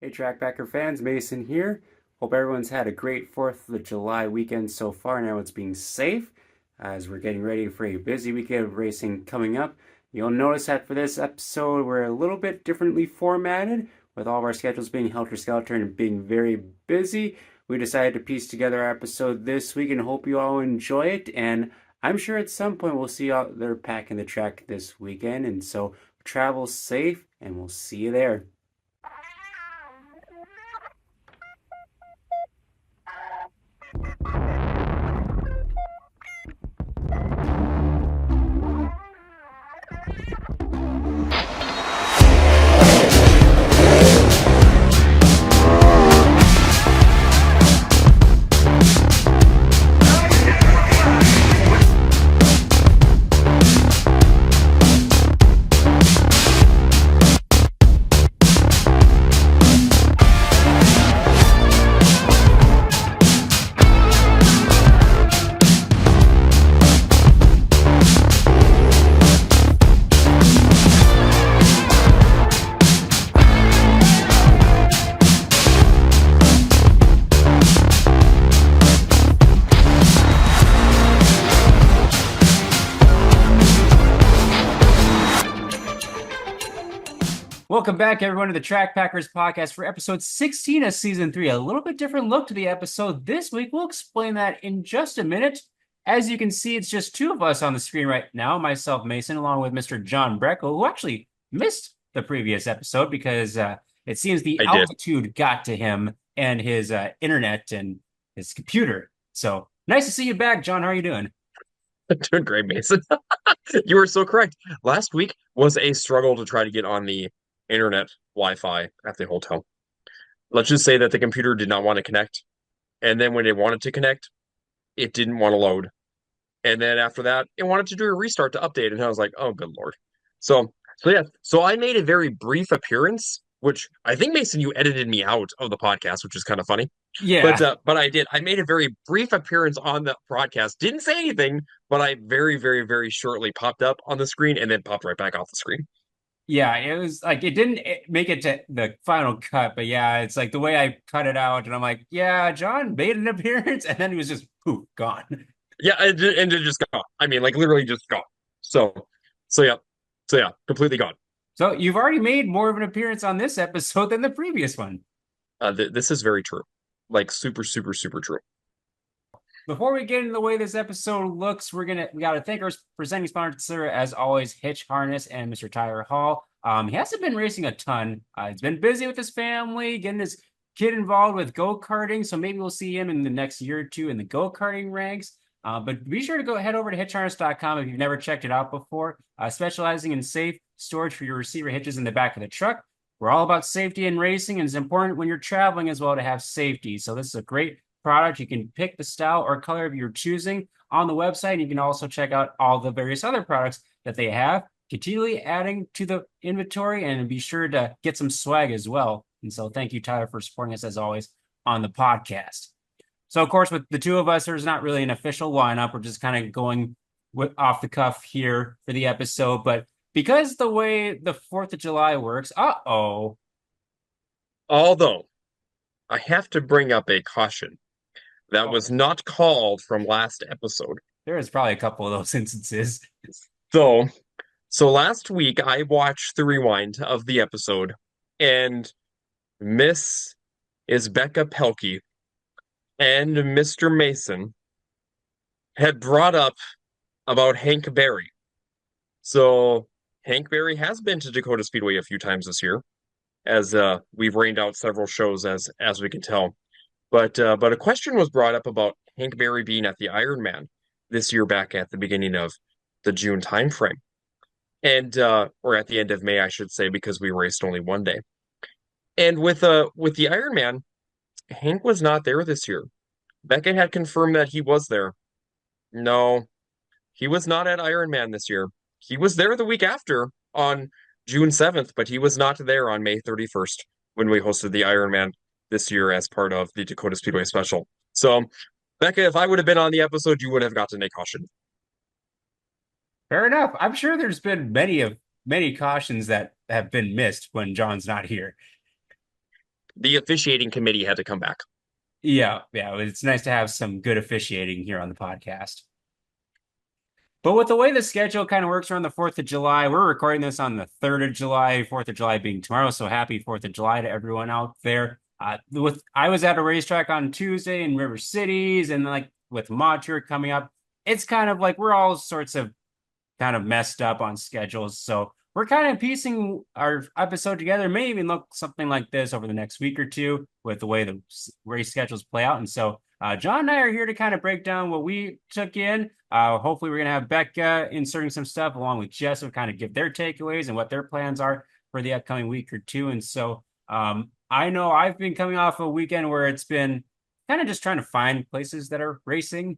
Hey, Trackbacker fans, Mason here. Hope everyone's had a great 4th of July weekend so far. Now it's being safe as we're getting ready for a busy weekend of racing coming up. You'll notice that for this episode, we're a little bit differently formatted, with all of our schedules being helter-skelter and being very busy. We decided to piece together our episode this week and hope you all enjoy it. And I'm sure at some point we'll see you out there packing the track this weekend. And so travel safe, and we'll see you there. Welcome back, everyone, to the Track Packers podcast for episode 16 of season 3. A little bit different look to the episode this week. We'll explain that in just a minute. As you can see, it's just two of us on the screen right now, myself, Mason, along with Mr. John Breckel, who actually missed the previous episode because it seems the I did. altitude got to him and his internet and his computer. So nice to see you back, John. How are you doing? Doing great, Mason. You were so correct. Last week was a struggle to try to get on the internet Wi-Fi at the hotel. Let's just say that the computer did not want to connect. And then when it wanted to connect, it didn't want to load. And then after that, it wanted to do a restart to update. And I was like, oh, good Lord. So yeah. So I made a very brief appearance, which I think, Mason, you edited me out of the podcast, which is kind of funny. Yeah. But I did. I made a very brief appearance on the broadcast. Didn't say anything, but I very, very, very shortly popped up on the screen and then popped right back off the screen. Yeah, it was like it didn't make it to the final cut, but yeah, it's like the way I cut it out, and I'm like, yeah, John made an appearance, and then he was just poof, gone. Yeah, and it just gone. I mean, like literally just gone. So, so yeah, so yeah, completely gone. So you've already made more of an appearance on this episode than the previous one. This is very true. Like super, super, super true. Before we get into the way this episode looks, we gotta thank our presenting sponsor as always, Hitch Harness and Mr. Tyler Hall. He hasn't been racing a ton. He's been busy with his family, getting his kid involved with go-karting. So maybe we'll see him in the next year or two in the go-karting ranks. But be sure to go head over to hitchharness.com if you've never checked it out before. Specializing in safe storage for your receiver hitches in the back of the truck. We're all about safety in racing, and it's important when you're traveling as well to have safety. So this is a great product. You can pick the style or color of your choosing on the website. And you can also check out all the various other products that they have, continually adding to the inventory, and be sure to get some swag as well. And so thank you, Tyler, for supporting us as always on the podcast. So, of course, with the two of us, there's not really an official lineup. We're just kind of going off the cuff here for the episode. But because the way the 4th of July works, Although I have to bring up a caution that oh, was not called from last episode. there is probably a couple of those instances. So, so last week I watched the rewind of the episode, and Miss is Becca Pelkey and Mr. Mason had brought up about Hank Berry. So Hank Berry has been to Dakota Speedway a few times this year, as we've rained out several shows as we can tell. But a question was brought up about Hank Berry being at the Ironman this year back at the beginning of the June timeframe. And or at the end of May, I should say, because we raced only one day. And with the Ironman, Hank was not there this year. Becca had confirmed that he was there. No, he was not at Ironman this year. He was there the week after on June 7th, but he was not there on May 31st when we hosted the Ironman this year as part of the Dakota Speedway special. So, Becca, if I would have been on the episode, you would have gotten a caution. Fair enough. I'm sure there's been many cautions that have been missed when John's not here. the officiating committee had to come back. Yeah, yeah, it's nice to have some good officiating here on the podcast. But with the way the schedule kind of works around the 4th of July, we're recording this on the 3rd of July, 4th of July being tomorrow. So happy 4th of July to everyone out there. I was at a racetrack on Tuesday in River Cities, and like with Mod Tour coming up, it's kind of like we're all sorts of kind of messed up on schedules. So we're kind of piecing our episode together. It may even look something like this over the next week or two with the way the race schedules play out. And so John and I are here to kind of break down what we took in. Hopefully, we're going to have Becca inserting some stuff along with Jessup, kind of give their takeaways and what their plans are for the upcoming week or two. And so I know I've been coming off a weekend where it's been kind of just trying to find places that are racing.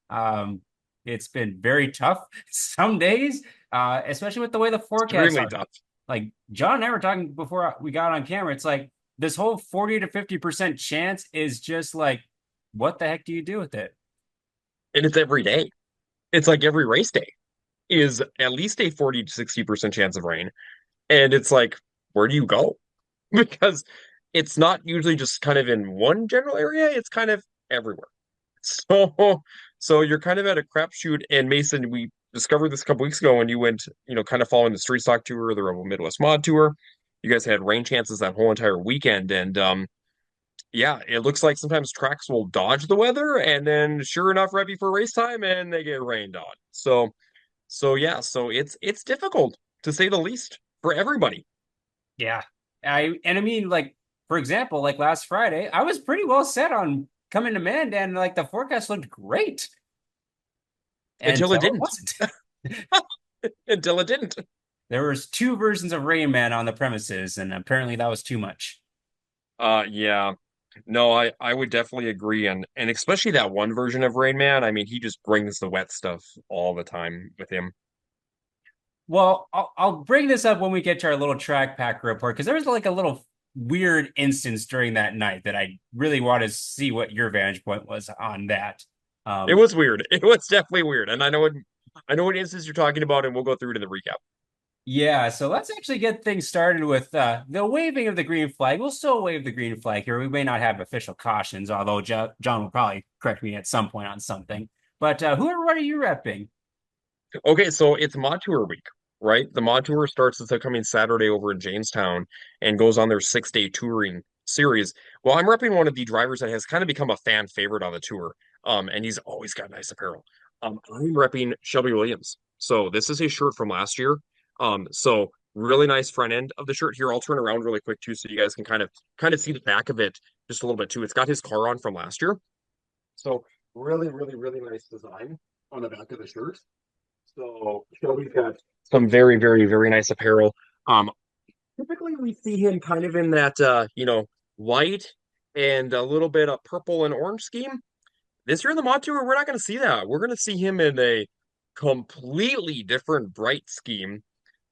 Um, it's been very tough some days, especially with the way the forecasts Extremely are. tough. Like John and I were talking before we got on camera. It's like this whole 40 to 50% chance is just like, what the heck do you do with it? And it's every day. It's like every race day is at least a 40 to 60% chance of rain. And it's like, where do you go? Because it's not usually just kind of in one general area, it's kind of everywhere. So so you're kind of at a crapshoot. And Mason, we discovered this a couple weeks ago when you went, kind of following the Street Stock Tour, the Rebel Midwest Mod Tour. You guys had rain chances that whole entire weekend. And yeah, it looks like sometimes tracks will dodge the weather, and then sure enough, right before race time, and they get rained on. So yeah, so it's difficult to say the least for everybody. Yeah. I mean, like, for example, like last Friday, I was pretty well set on coming to Mandan, and like the forecast looked great Until it until it didn't. wasn't. Until it didn't. There was two versions of Rain Man on the premises, and apparently that was too much. Yeah. No, I would definitely agree, and especially that one version of Rain Man. I mean, he just brings the wet stuff all the time with him. Well, I'll bring this up when we get to our little track pack report because there was like a little weird instance during that night that I really want to see what your vantage point was on that. It Um, was weird. It was definitely weird, and I know what instance you're talking about, and we'll go through it in the recap. yeah, so let's actually get things started with the waving of the green flag. We'll still wave the green flag here. We may not have official cautions, although John will probably correct me at some point on something. But who are you repping? Okay, so it's Mod Tour week, right? The Mod Tour starts this upcoming Saturday over in Jamestown and goes on their 6-day touring series. Well, I'm repping one of the drivers that has kind of become a fan favorite on the tour. And he's always got nice apparel. I'm repping Shelby Williams. So this is his shirt from last year. So really nice front end of the shirt here. I'll turn around really quick too, so you guys can kind of see the back of it just a little bit too. It's got his car on from last year. So really, really, really nice design on the back of the shirt. So Shelby's got some very, very, very nice apparel. Um, Typically we see him kind of in that white and a little bit of purple and orange scheme. This year in the Mod Tour, we're not going to see that. We're going to see him in a completely different bright scheme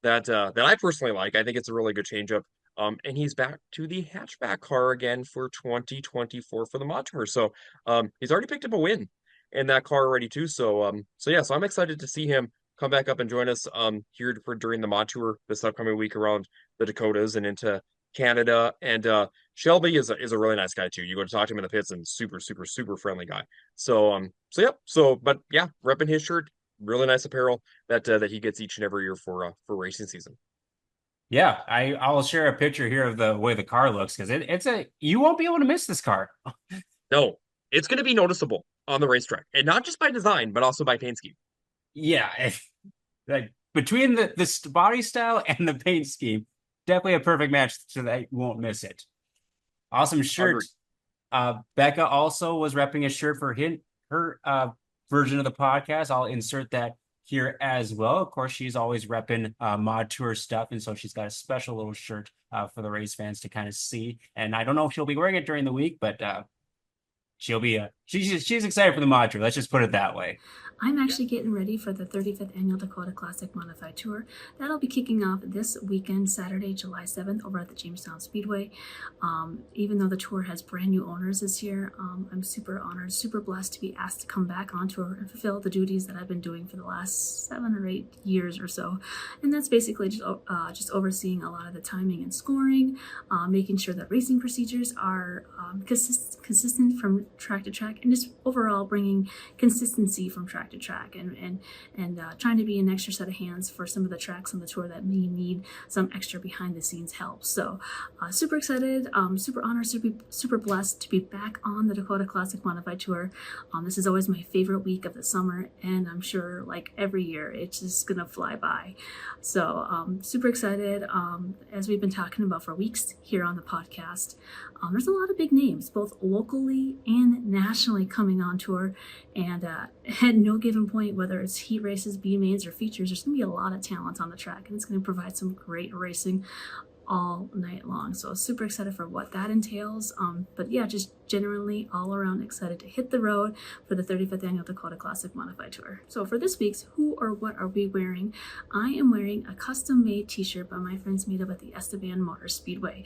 that I personally like. I think it's a really good change up. And he's back to the hatchback car again for 2024 for the Mod Tour. So he's already picked up a win in that car already too. So yeah, so I'm excited to see him come back up and join us here for during the Mod Tour this upcoming week around the Dakotas and into Canada. And Shelby is a really nice guy too. You go to talk to him in the pits and super, super, super friendly guy. So yep. But yeah, repping his shirt, really nice apparel that he gets each and every year for racing season. Yeah, I'll share a picture here of the way the car looks because it's a you won't be able to miss this car. No, it's going to be noticeable on the racetrack, and not just by design, but also by paint scheme. Yeah, like between the body style and the paint scheme, definitely a perfect match so that you won't miss it. Awesome shirt. Agree. Becca also was repping a shirt for her version of the podcast. I'll insert that here as well. Of course, she's always repping Mod Tour stuff, and so she's got a special little shirt for the race fans to kind of see. And I don't know if she'll be wearing it during the week, but she'll be she's excited for the Mod Tour. Let's just put it that way. I'm actually getting ready for the 35th Annual Dakota Classic Modified Tour. That'll be kicking off this weekend, Saturday, July 7th, over at the Jamestown Speedway. Even though the tour has brand new owners this year, I'm super honored, super blessed to be asked to come back on tour and fulfill the duties that I've been doing for the last 7 or 8 years or so. And that's basically just overseeing a lot of the timing and scoring, making sure that racing procedures are consistent from track to track, and just overall bringing consistency from track to track, and trying to be an extra set of hands for some of the tracks on the tour that may need some extra behind the scenes help. So super excited, super honored, super blessed to be back on the Dakota Classic Modified Tour. This is always my favorite week of the summer, and I'm sure like every year it's just gonna fly by. So super excited. As we've been talking about for weeks here on the podcast, there's a lot of big names, both locally and nationally, coming on tour. And at no given point, whether it's heat races, B mains, or features, there's going to be a lot of talent on the track, and it's going to provide some great racing all night long. So super excited for what that entails. But yeah, just generally all around excited to hit the road for the 35th Annual Dakota Classic Modified Tour. So for this week's Who or What Are We Wearing, I am wearing a custom-made t-shirt by my friends made up at the Esteban Motor Speedway.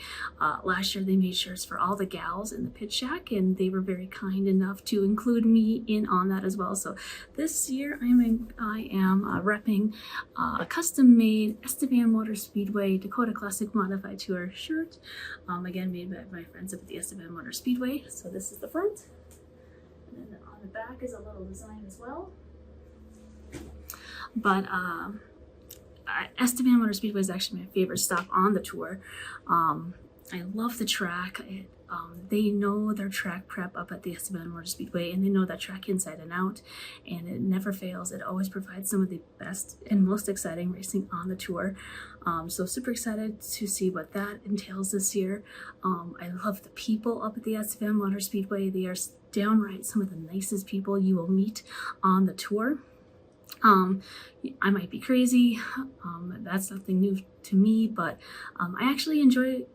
Last year they made shirts for all the gals in the pit shack, and they were very kind enough to include me in on that as well. So this year I am repping a custom-made Esteban Motor Speedway Dakota Classic Modified Tour shirt, again made by my friends up at the Esteban Motor Speedway. So this is the front, and then on the back is a little design as well. But Esteban Motor Speedway is actually my favorite stop on the tour. I love the track. They know their track prep up at the Esteban Motor Speedway, and they know that track inside and out, and it never fails. It always provides some of the best and most exciting racing on the tour. So super excited to see what that entails this year. I love the people up at the Esteban Motor Speedway. They are downright some of the nicest people you will meet on the tour. I might be crazy. That's nothing new to me, but I actually enjoy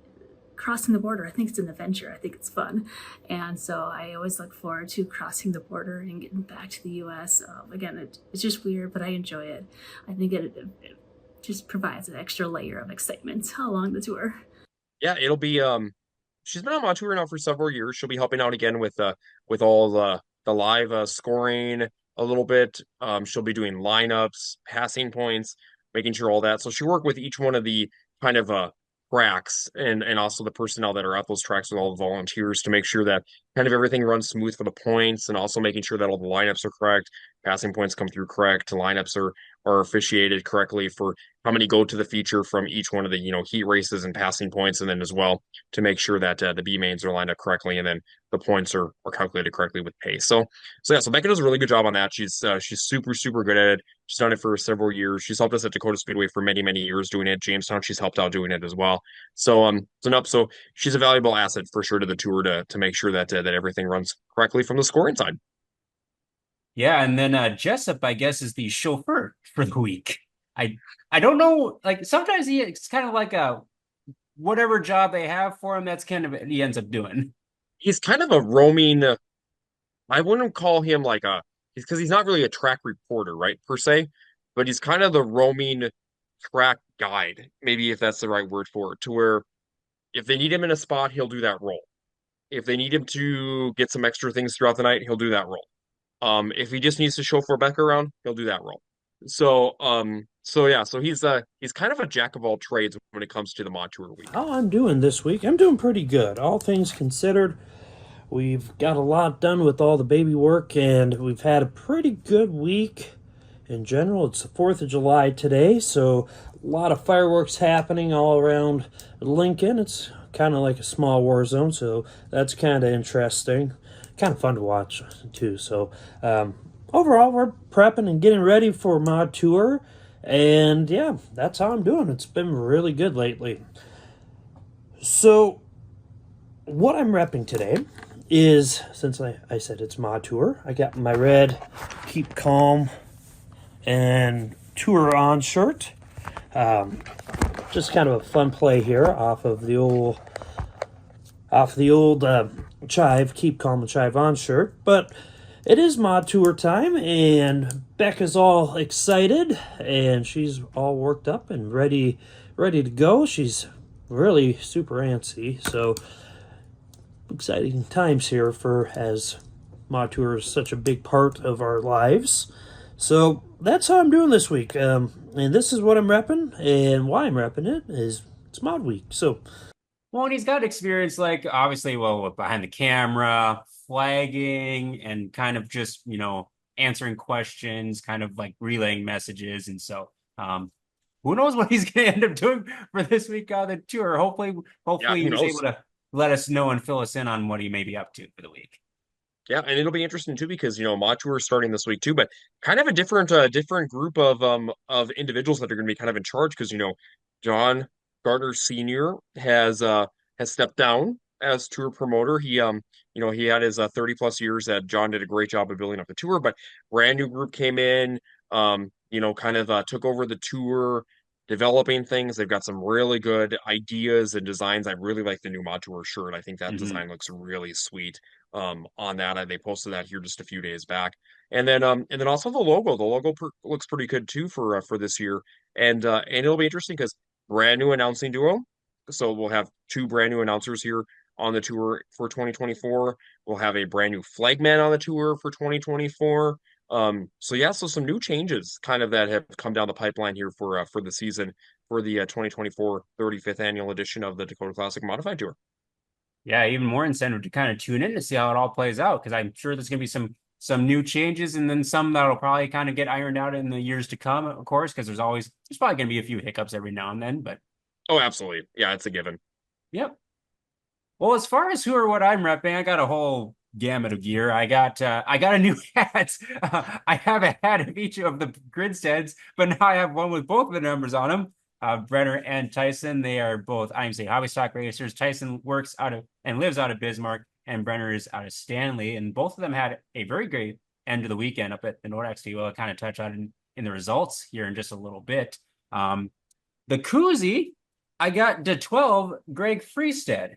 crossing the border. I think it's an adventure. I think it's fun. And so I always look forward to crossing the border and getting back to the US. Again, it's just weird, but I enjoy it. I think it just provides an extra layer of excitement along the tour. Yeah, it'll be she's been on my tour now for several years. She'll be helping out again with all the live scoring a little bit. She'll be doing lineups, passing points, making sure all that. So she worked with each one of the kind of tracks and also the personnel that are at those tracks with all the volunteers to make sure that kind of everything runs smooth for the points, and also making sure that all the lineups are correct, passing points come through correct, lineups are officiated correctly for how many go to the feature from each one of the heat races and passing points, and then as well to make sure that the B mains are lined up correctly, and then the points are calculated correctly with pace. So Becca does a really good job on that. She's super good at it. She's done it for several years. She's helped us at Dakota Speedway for many years doing it. Jamestown, she's helped out doing it as well. So she's a valuable asset for sure to the tour to make sure that everything runs correctly from the scoring side. Yeah, and then Jessup, I guess, is the chauffeur for the week. I don't know, like sometimes it's kind of like a whatever job they have for him, that's kind of what he ends up doing. He's kind of a roaming, I wouldn't call him like because he's not really a track reporter, right, per se, but he's kind of the roaming track guide, maybe, if that's the right word for it, to where if they need him in a spot, he'll do that role. If they need him to get some extra things throughout the night, he'll do that role. If he just needs to chauffeur Becca around, he'll do that role. So he's kind of a jack of all trades when it comes to the Mod Tour week. How I'm doing this week, I'm doing pretty good. All things considered, we've got a lot done with all the baby work, and we've had a pretty good week in general. It's the 4th of July today, so a lot of fireworks happening all around Lincoln. It's kind of like a small war zone, so that's kind of interesting. Kind of fun to watch, too. So, overall, we're prepping and getting ready for Mod Tour, and yeah, that's how I'm doing. It's been really good lately. So, what I'm repping today is, since I said it's Mod Tour, I got my red Keep Calm and Tour On shirt. Just kind of a fun play here off of the old Chive, Keep Calm and Chive On shirt. But It is Mod Tour time, and Becca's all excited, and she's all worked up and ready to go. She's really super antsy, so exciting times here for as Mod Tour is such a big part of our lives. So that's how I'm doing this week, and this is what I'm repping, and why I'm repping it is it's Mod Week. So Well, and he's got experience, like obviously, well, with behind the camera, flagging, and kind of just, answering questions, kind of like relaying messages. And so, who knows what he's going to end up doing for this week on the tour? Hopefully, Yeah, who he's able knows? to let us know and fill us in on what he may be up to for the week. Yeah, and it'll be interesting too because Mod Tour is starting this week too, but kind of a different group of individuals that are going to be kind of in charge because John Gardner Sr. has stepped down as tour promoter. He had his 30 plus years that John did a great job of building up the tour, but brand new group came in, kind of took over the tour, developing things. They've got some really good ideas and designs. I really like the new Mod Tour shirt. I think that design looks really sweet on that. They posted that here just a few days back. And then also the logo. The logo looks pretty good too for this year. And it'll be interesting because brand new announcing duo. So we'll have two brand new announcers here on the tour for 2024. We'll have a brand new flagman on the tour for 2024. So some new changes kind of that have come down the pipeline here for the season for the 2024 35th annual edition of the Dakota Classic Modified Tour. Yeah, even more incentive to kind of tune in to see how it all plays out, because I'm sure there's going to be some new changes, and then some that'll probably kind of get ironed out in the years to come, of course, because there's probably going to be a few hiccups every now and then, but Oh, absolutely. Yeah, it's a given. yep. Well, as far as who or what I'm repping, I got a whole gamut of gear. I got a new hat. I have a hat of each of the grid stands, but now I have one with both of the numbers on them. Brenner and Tyson, they are both IMC hobby stock racers. Tyson works out of and lives out of Bismarck, and Brenner is out of Stanley. And both of them had a very great end of the weekend up at the Nodak Speedway. We'll kind of touch on in the results here in just a little bit. The koozie, I got the 12 Greg Freestead.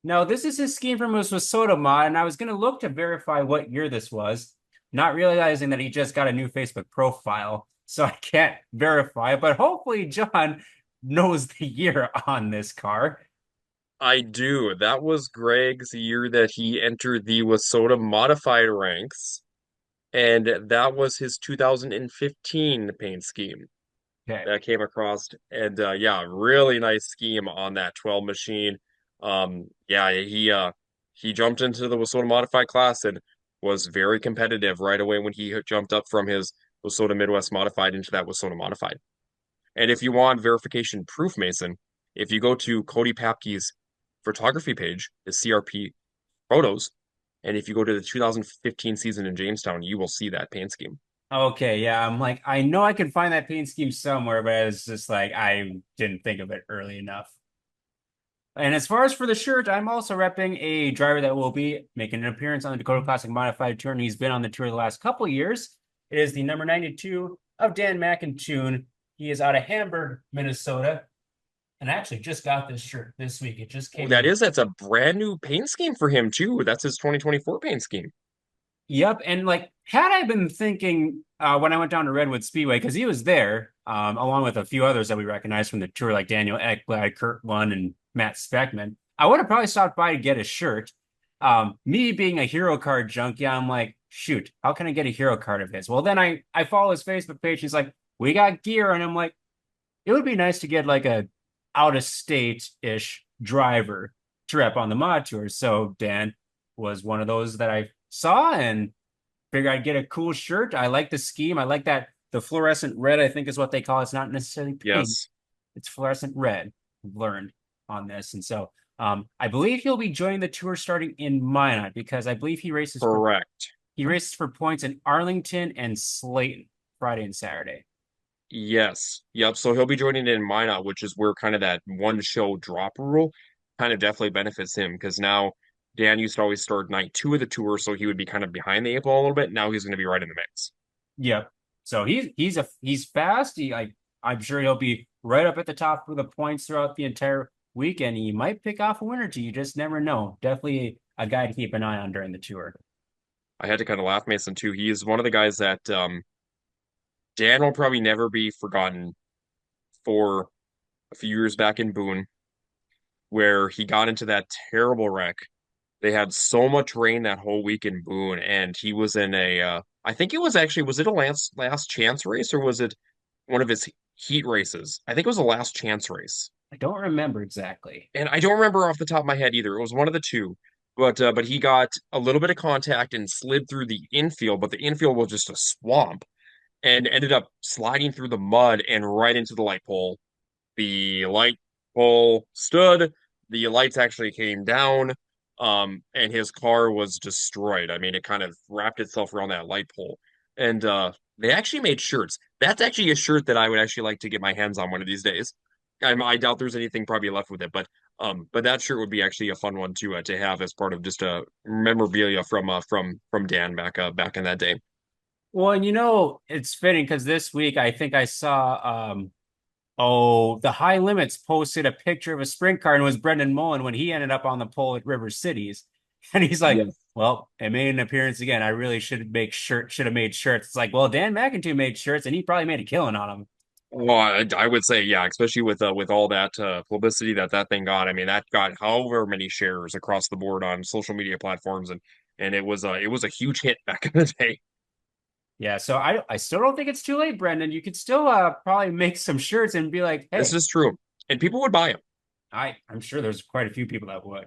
Now, this is his scheme from his Wasota mod, and I was going to look to verify what year this was, not realizing that he just got a new Facebook profile, so I can't verify, but hopefully John knows the year on this car. I do. That was Greg's year that he entered the Wasota modified ranks, and that was his 2015 paint scheme Okay. that came across. And yeah, really nice scheme on that 12 machine. Yeah, he jumped into the Wasota modified class and was very competitive right away when he jumped up from his Wasota Midwest modified into that Wasota modified. And if you want verification proof, Mason, if you go to Cody Papke's photography page, the CRP photos, and if you go to the 2015 season in Jamestown, you will see that paint scheme. Okay, yeah, I'm like, I know I can find that paint scheme somewhere, but it's just like I didn't think of it early enough. And as far as for the shirt, I'm also repping a driver that will be making an appearance on the Dakota Classic Modified Tour, and he's been on the tour the last couple of years. It is the number 92 of Dan McIntoon. He is out of Hamburg, Minnesota, and I actually just got this shirt this week. It just came. That's a brand new paint scheme for him too. That's his 2024 paint scheme. Yep, and like had I been thinking when I went down to Redwood Speedway, because he was there, along with a few others that we recognized from the tour, like Daniel Ekblad, Kurt Lund, and Matt Speckman, I would have probably stopped by to get a shirt. Me being a hero card junkie, I'm like, shoot, how can I get a hero card of his? Well, then I follow his Facebook page. He's like, we got gear, and I'm like, it would be nice to get like a out of state-ish driver to rep on the mod tour. So Dan was one of those that I saw and figured I'd get a cool shirt. I like the scheme. I like that the fluorescent red, I think is what they call it. It's not necessarily pink. Yes. It's fluorescent red. I've learned on this. And so I believe he'll be joining the tour starting in Minot, because I believe he races for points in Arlington and Slayton Friday and Saturday. Yes. Yep. So he'll be joining in Minot, which is where kind of that one show drop rule kind of definitely benefits him because now Dan used to always start night 2 of the tour, so he would be kind of behind the 8 ball a little bit. Now he's going to be right in the mix. Yep. So he's fast. I'm sure he'll be right up at the top of the points throughout the entire weekend. He might pick off a win or two. You just never know. Definitely a guy to keep an eye on during the tour. I had to kind of laugh Mason too. He is one of the guys that Dan will probably never be forgotten for a few years back in Boone, where he got into that terrible wreck. They had so much rain that whole week in Boone, and he was in a I think it was actually was it a last chance race or was it one of his heat races? I think it was a last chance race. I don't remember exactly. And I don't remember off the top of my head either. It was one of the two. But he got a little bit of contact and slid through the infield, but the infield was just a swamp and ended up sliding through the mud and right into the light pole. The light pole stood, the lights actually came down, and his car was destroyed. I mean, it kind of wrapped itself around that light pole. And they actually made shirts. That's actually a shirt that I would actually like to get my hands on one of these days. I doubt there's anything probably left with it, but that shirt would be actually a fun one to have as part of just a memorabilia from Dan back in that day. Well, and it's fitting because this week I think I saw the High Limits posted a picture of a sprint car and it was Brendan Mullen when he ended up on the pole at River Cities. And he's like, Yes. well, it made an appearance again. I really should have made shirts. It's like, well, Dan McIntyre made shirts and he probably made a killing on them. Well, I would say, yeah, especially with all that publicity that thing got. I mean, that got however many shares across the board on social media platforms, and it was a huge hit back in the day. Yeah, so I still don't think it's too late, Brendan. You could still probably make some shirts and be like, This hey, is true, and people would buy them. I'm sure there's quite a few people that would.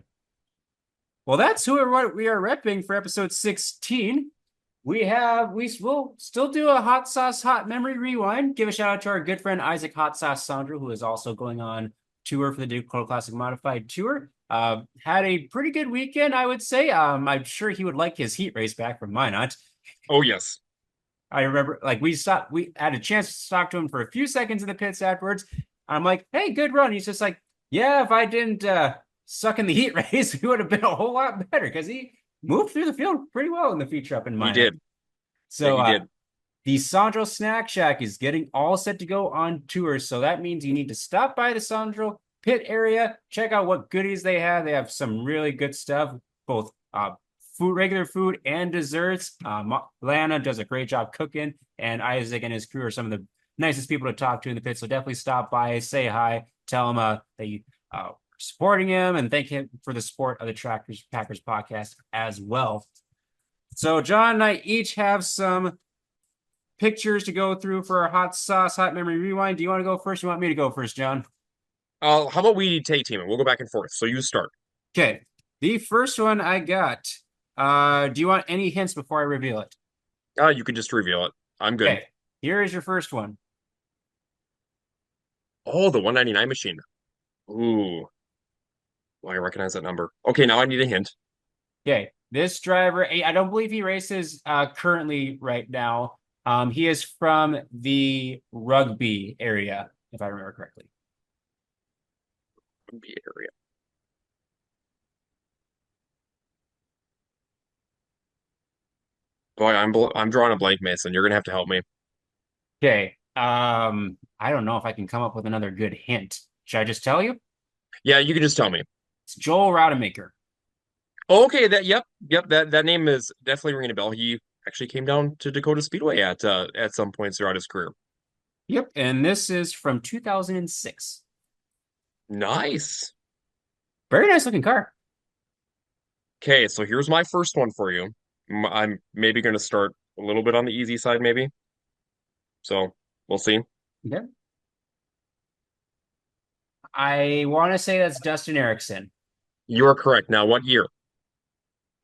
Well, that's who we are repping for episode 16. We will still do a hot sauce hot memory rewind. Give a shout out to our good friend Issac Hot Sauce Sondrol, who is also going on tour for the Dakota Classic Modified Tour. Had a pretty good weekend, I would say. I'm sure he would like his heat race back from Minot. Oh yes, I remember like we had a chance to talk to him for a few seconds in the pits afterwards. I'm like, hey, good run. He's just like, yeah, if I didn't suck in the heat race, we would have been a whole lot better because he moved through the field pretty well in the feature up in he Minot. did. Yeah, So he did. the Sondrol Snack Shack is getting all set to go on tour. So that means you need to stop by the Sondrol pit area, check out what goodies they have. They have some really good stuff, both regular food and desserts. Lana does a great job cooking, and Isaac and his crew are some of the nicest people to talk to in the pit. So definitely stop by, say hi, tell him that you are supporting him, and thank him for the support of the Trackers Packers podcast as well. So John and I each have some pictures to go through for our hot sauce, hot memory rewind. Do you want to go first? You want me to go first, John? How about we take team and we'll go back and forth. So you start. Okay. The first one I got. Do you want any hints before I reveal it? You can just reveal it. I'm good. Okay. Here is your first one. Oh, the 199 machine. Ooh, well, I recognize that number. Okay, now I need a hint. Okay. This driver, I don't believe he races currently right now. He is from the Rugby area, if I remember correctly. Rugby area. Boy, I'm drawing a blank, Mason. You're gonna have to help me. Okay. I don't know if I can come up with another good hint. Should I just tell you? Yeah, you can just tell me. It's Joel Rademacher. Okay, yep. That name is definitely ringing a bell. He actually came down to Dacotah Speedway at some points throughout his career. Yep, and this is from 2006. Nice. Very nice looking car. Okay, so here's my first one for you. I'm maybe going to start a little bit on the easy side, maybe. So we'll see. Yeah. I want to say that's Dustin Erickson. You are correct. Now, what year?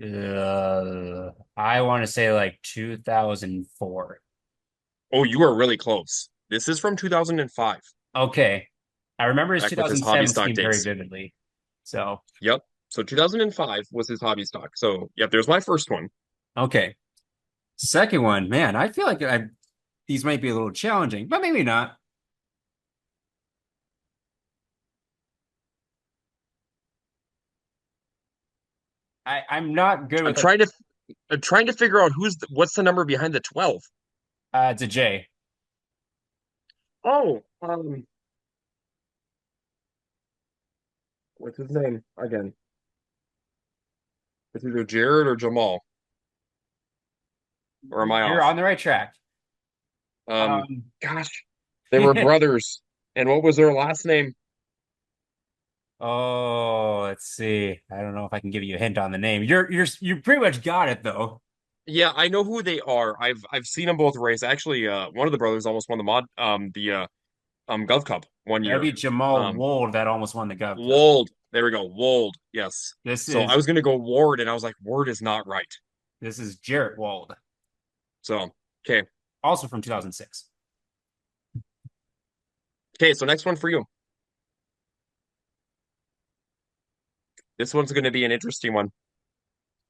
I want to say like 2004. Oh, you are really close. This is from 2005. Okay. I remember his Back with his hobby 2007 stock team very days. vividly. So, Yep. So 2005 was his hobby stock. So, yep, there's my first one. okay. Second one, man, I feel like these might be a little challenging, but maybe not. I'm not good I'm with trying to I'm trying to figure out what's the number behind the 12. it's a J. Oh, what's his name again? It's either Jared or Jamal. Or am I You're off? on the right track. Um, Um, gosh, they were brothers. And what was their last name? oh, let's see. I don't know if I can give you a hint on the name. You pretty much got it though. Yeah, I know who they are. I've seen them both race. Actually, one of the brothers almost won the Gov Cup one That'd year. be Jamal Um, Wold that almost won the Gov Cup. Wold. There we go. Wold. Yes. This So I is was gonna go Ward, and I was like, Ward is not right. this is Jarrett Wold, So okay, also from 2006. okay. So next one for you. This one's gonna be an interesting one.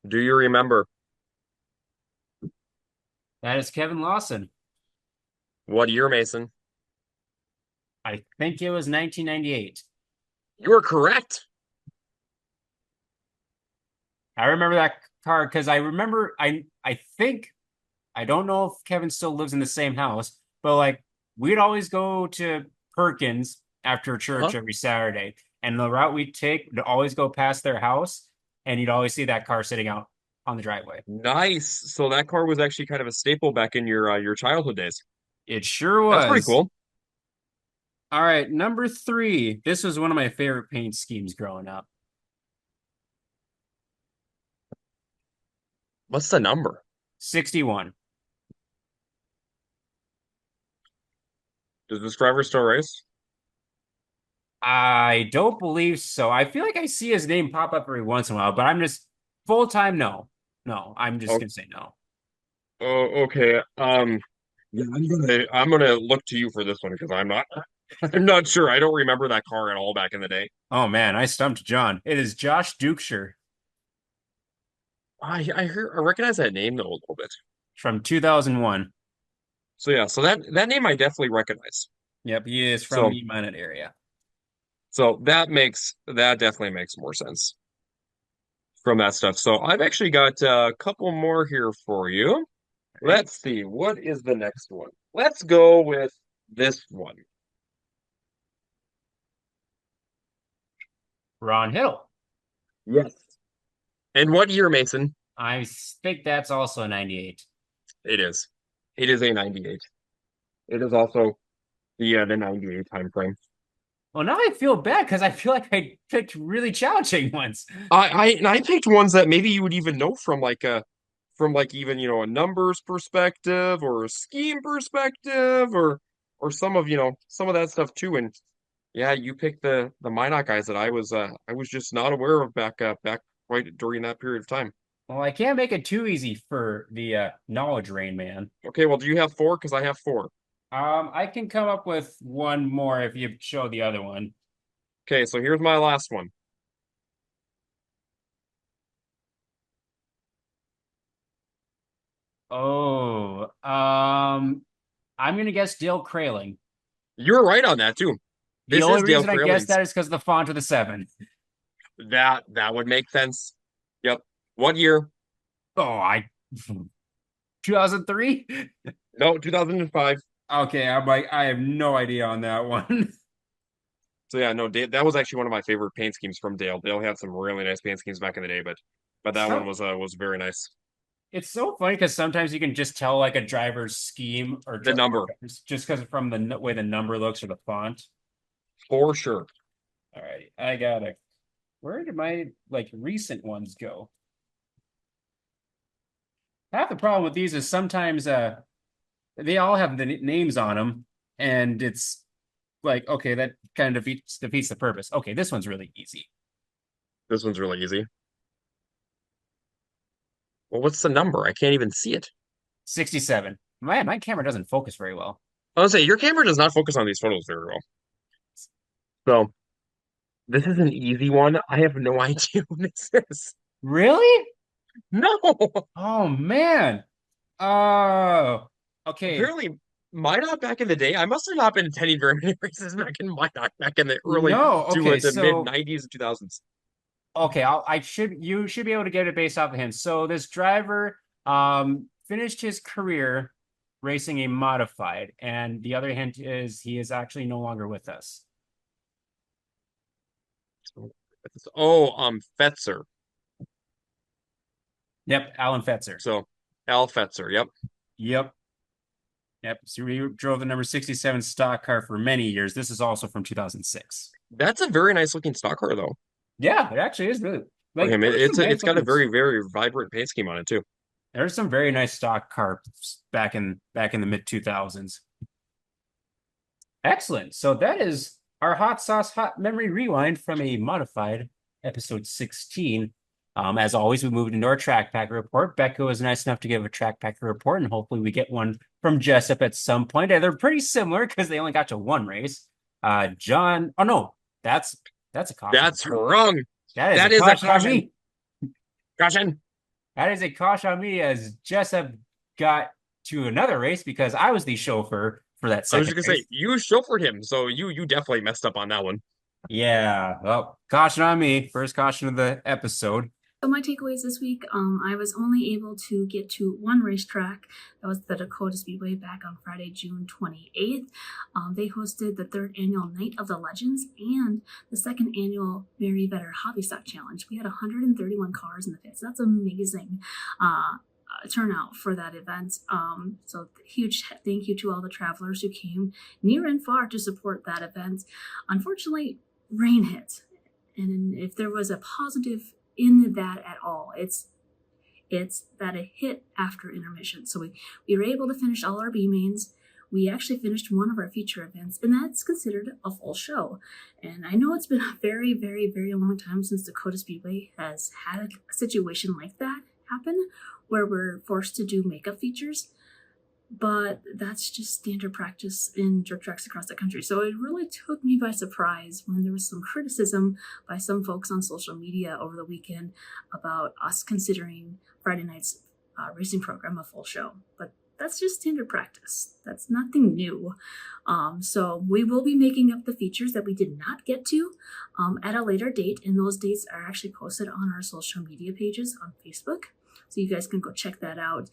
Do you remember That is Kevin Lawson. what year, Mason? I think it was 1998. You are correct. I remember that car because I think I don't know if Kevin still lives in the same house, but like we'd always go to Perkins after church Uh-huh. every Saturday, and the route we'd take would always go past their house, and you'd always see that car sitting out on the driveway. Nice. So that car was actually kind of a staple back in your childhood days. It sure That's pretty was. cool. All right, number three. This was one of my favorite paint schemes growing up. What's the number? 61. Does this driver still race? I don't believe so. I feel like I see his name pop up every once in a while, but I'm just full time. No, no, I'm just Oh, gonna say no. oh, okay. Yeah, I'm gonna look to you for this one because I'm not I'm not sure. I don't remember that car at all back in the day. Oh man, I stumped John. It is Josh Dukeshire I recognize that name though a little bit. from 2001. So yeah, so that name I definitely recognize. Yep, he is from So the Minot area. so that definitely makes more sense from that stuff. So I've actually got a couple more here for you. Right? Let's see, what is the next one? Let's go with this one. Ron Hill. Yes. And what year, Mason? I think that's also 98. It is. It is a 98. It is also the 98 time frame. Well, now I feel bad because I feel like I picked really challenging ones. I picked ones that maybe you would even know from like even a numbers perspective or a scheme perspective or some of that stuff too. And yeah, you picked the Minot guys that I was just not aware of back right during that period of time. Well, I can't make it too easy for the knowledge rain man. Okay, well, do you have four? Because I have four. I can come up with one more if you show the other one. Okay, so here's my last one. Oh, I'm gonna guess Dale Kraling. You're right on that too. The This only is Dale reason I guess Kraling's. that is because of the font of the seven. That would make sense. Yep. What year? Oh, I 2003? No, 2005. Okay, I'm like I have no idea on that one. So yeah, no, that was actually one of my favorite paint schemes from Dale. Dale had some really nice paint schemes back in the day, but that one So was very nice. it's so funny because sometimes you can just tell like a driver's scheme The number, just because from the way the number looks or the font. for sure. All right, I got it. Where did my like recent ones go? Half the problem with these is sometimes they all have the names on them, and it's like okay, that kind of defeats the purpose. Okay, this one's really easy. This one's really easy. Well, what's the number? I can't even see it. 67. My camera doesn't focus very well. I was say your camera does not focus on these photos very well. So this is an easy one. I have no idea what this is. Really? No. Oh man. Oh, okay. Apparently, Minot back in the day, I must have not been attending very many races back in Minot back in the early No. to Okay. the mid So 90s and 2000s. okay, you should be able to get it based off of him. So this driver finished his career racing a modified, and the other hint is he is actually no longer with us. Oh, Fetzer. Yep, Alan Fetzer. So Al Fetzer, yep. Yep. Yep. So we drove the number 67 stock car for many years. This is also from 2006. That's a very nice looking stock car, though. Yeah, it actually is really For like him, there's some nice it's got a looking. very, very vibrant paint scheme on it too. There's some very nice stock cars back in the mid 2000s. Excellent. So that is our hot sauce hot memory rewind from a modified episode 16. As always, we moved into our track packer report. Becca was nice enough to give a track packer report, and hopefully we get one from Jessup at some point. They're pretty similar because they only got to one race. John, oh no, that's a caution. That's wrong. That is a caution on me. Caution. That is a caution on me as Jessup got to another race because I was the chauffeur for that second I was just gonna say you chauffeured him, so you definitely messed up on that one. Yeah, well, caution on me. First caution of the episode. So my takeaways this week, I was only able to get to one racetrack. That was the Dacotah Speedway back on Friday, June 28th. They hosted the 3rd annual Night of the Legends and the 2nd annual Mary Vetter Hobby Stock Challenge. We had 131 cars in the pits. That's amazing turnout for that event. So huge thank you to all the travelers who came near and far to support that event. Unfortunately, rain hit. And if there was a positive in that at all, it's that it hit after intermission. So we were able to finish all our B mains. We actually finished one of our feature events, and that's considered a full show. And I know it's been a very, very, very long time since Dacotah Speedway has had a situation like that happen, where we're forced to do makeup features. But that's just standard practice in dirt tracks across the country. So it really took me by surprise when there was some criticism by some folks on social media over the weekend about us considering Friday night's racing program a full show. But that's just standard practice. That's nothing new. So we will be making up the features that we did not get to at a later date. And those dates are actually posted on our social media pages on Facebook. So you guys can go check that out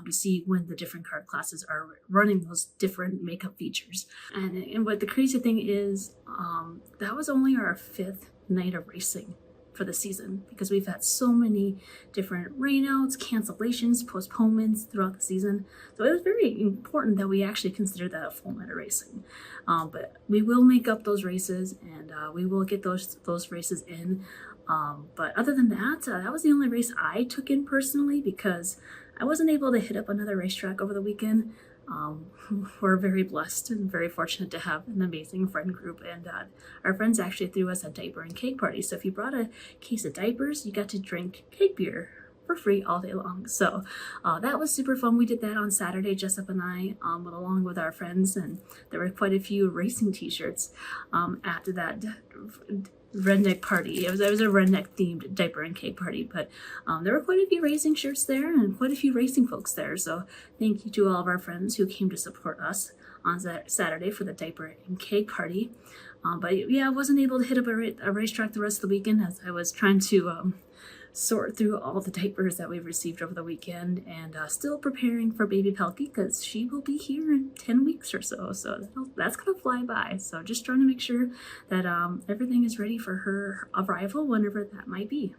to see when the different card classes are running those different makeup features. And what the crazy thing is, that was only our 5th night of racing for the season, because we've had so many different rainouts, cancellations, postponements throughout the season. So it was very important that we actually consider that a full night of racing. But we will make up those races, and we will get those races in. But other than that, that was the only race I took in personally, because I wasn't able to hit up another racetrack over the weekend. We're very blessed and very fortunate to have an amazing friend group, and our friends actually threw us a diaper and cake party. So if you brought a case of diapers, you got to drink cake beer for free all day long. So that was super fun. We did that on Saturday, Jessup and I, along with our friends, and there were quite a few racing t-shirts at that redneck party. It was a redneck themed diaper and cake party, but there were quite a few racing shirts there and quite a few racing folks there. So thank you to all of our friends who came to support us on Saturday for the diaper and cake party. But yeah, I wasn't able to hit up a racetrack the rest of the weekend, as I was trying to sort through all the diapers that we've received over the weekend, and still preparing for baby Pelkey, because she will be here in 10 weeks or so. So that's gonna fly by. So just trying to make sure that everything is ready for her arrival, whenever that might be.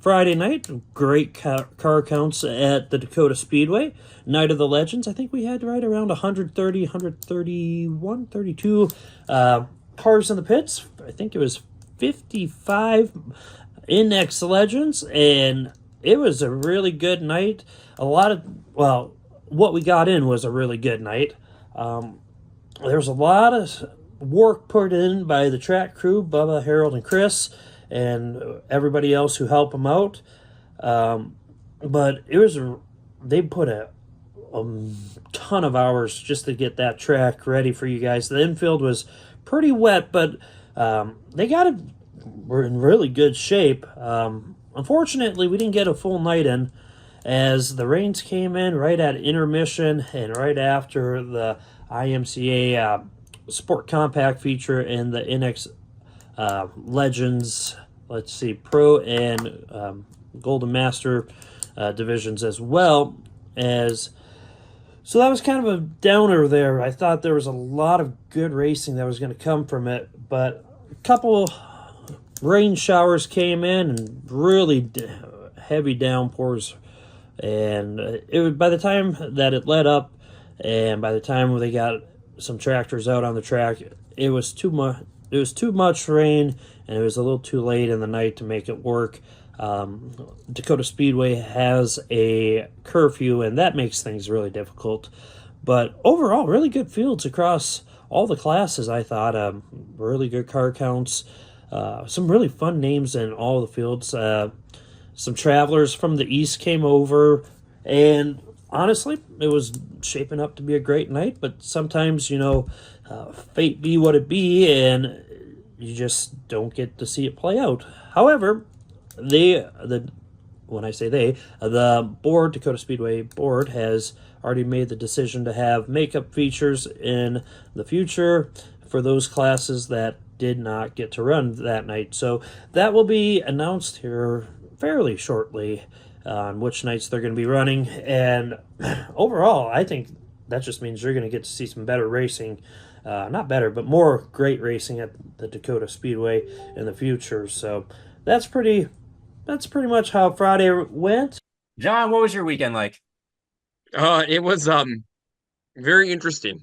Friday night, great car counts at the Dacotah Speedway. Night of the Legends, I think we had right around 130, 131, 32 cars in the pits. I think it was 55 Index Legends, and it was a really good night. What we got in was a really good night. There's a lot of work put in by the track crew, Bubba, Harold, and Chris, and everybody else who helped them out. But they put a ton of hours just to get that track ready for you guys. The infield was pretty wet, but they got it. We're in really good shape. Unfortunately, we didn't get a full night in, as the rains came in right at intermission and right after the IMCA Sport Compact feature and the NX Legends, Pro and Golden Master divisions as well. So that was kind of a downer there. I thought there was a lot of good racing that was going to come from it, but a couple rain showers came in and really heavy downpours And by the time that it let up, and by the time they got some tractors out on the track, it was too much. It was too much rain, and it was a little too late in the night to make it work. Dakota Speedway has a curfew, and that makes things really difficult. But overall, really good fields across all the classes, I thought. Really good car counts. Some really fun names in all the fields. Some travelers from the east came over, and honestly, it was shaping up to be a great night. But sometimes, fate be what it be, and you just don't get to see it play out. However, when I say they, the board, Dakota Speedway board, has already made the decision to have makeup features in the future for those classes that did not get to run that night. So that will be announced here fairly shortly on which nights they're going to be running. And overall, I think that just means you're going to get to see some better racing. Not better, but more great racing at the Dakota Speedway in the future. So that's pretty much how Friday went. John, what was your weekend like? It was very interesting.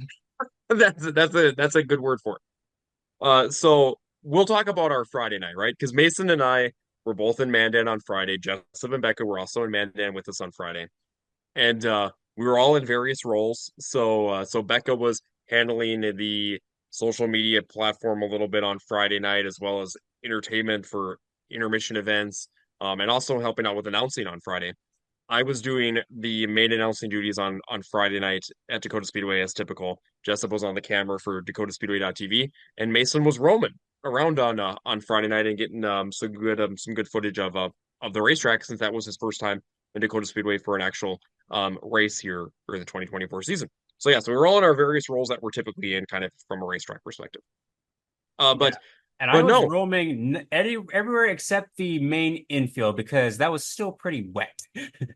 That's a good word for it. So we'll talk about our Friday night, right? Because Mason and I were both in Mandan on Friday. Jessup and Becca were also in Mandan with us on Friday, and we were all in various roles. So Becca was handling the social media platform a little bit on Friday night, as well as entertainment for intermission events, and also helping out with announcing on Friday. I was doing the main announcing duties on Friday night at Dakota Speedway as typical. Jessup was on the camera for DakotaSpeedway.tv, and Mason was roaming around on Friday night and getting some good footage of the racetrack, since that was his first time in Dakota Speedway for an actual race here for the 2024 season. So yeah, so we were all in our various roles that we're typically in, kind of from a racetrack perspective. Uh, Yeah. but And I but was no, roaming everywhere except the main infield because that was still pretty wet.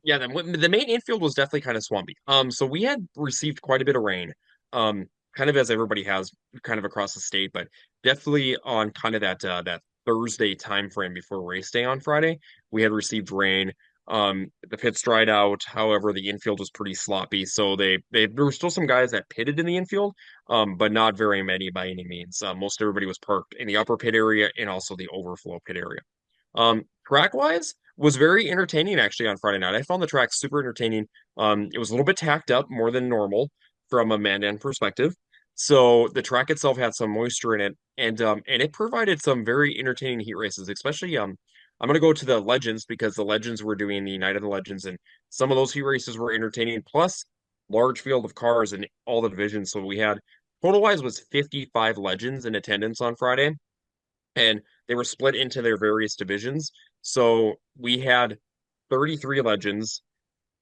Yeah, the main infield was definitely kind of swampy. So we had received quite a bit of rain, kind of as everybody has, kind of across the state, but definitely on kind of that Thursday time frame before race day on Friday, we had received rain. The pits dried out. However, the infield was pretty sloppy, so there were still some guys that pitted in the infield, but not very many by any means. Most everybody was parked in the upper pit area and also the overflow pit area. Track wise was very entertaining actually on Friday night. I found the track super entertaining. It was a little bit tacked up more than normal from a Mandan perspective. So the track itself had some moisture in it, and it provided some very entertaining heat races, especially I'm gonna go to the Legends because the Legends were doing the Night of the Legends, and some of those heat races were entertaining, plus large field of cars in all the divisions. So we had total wise was 55 Legends in attendance on Friday, and they were split into their various divisions. So we had 33 legends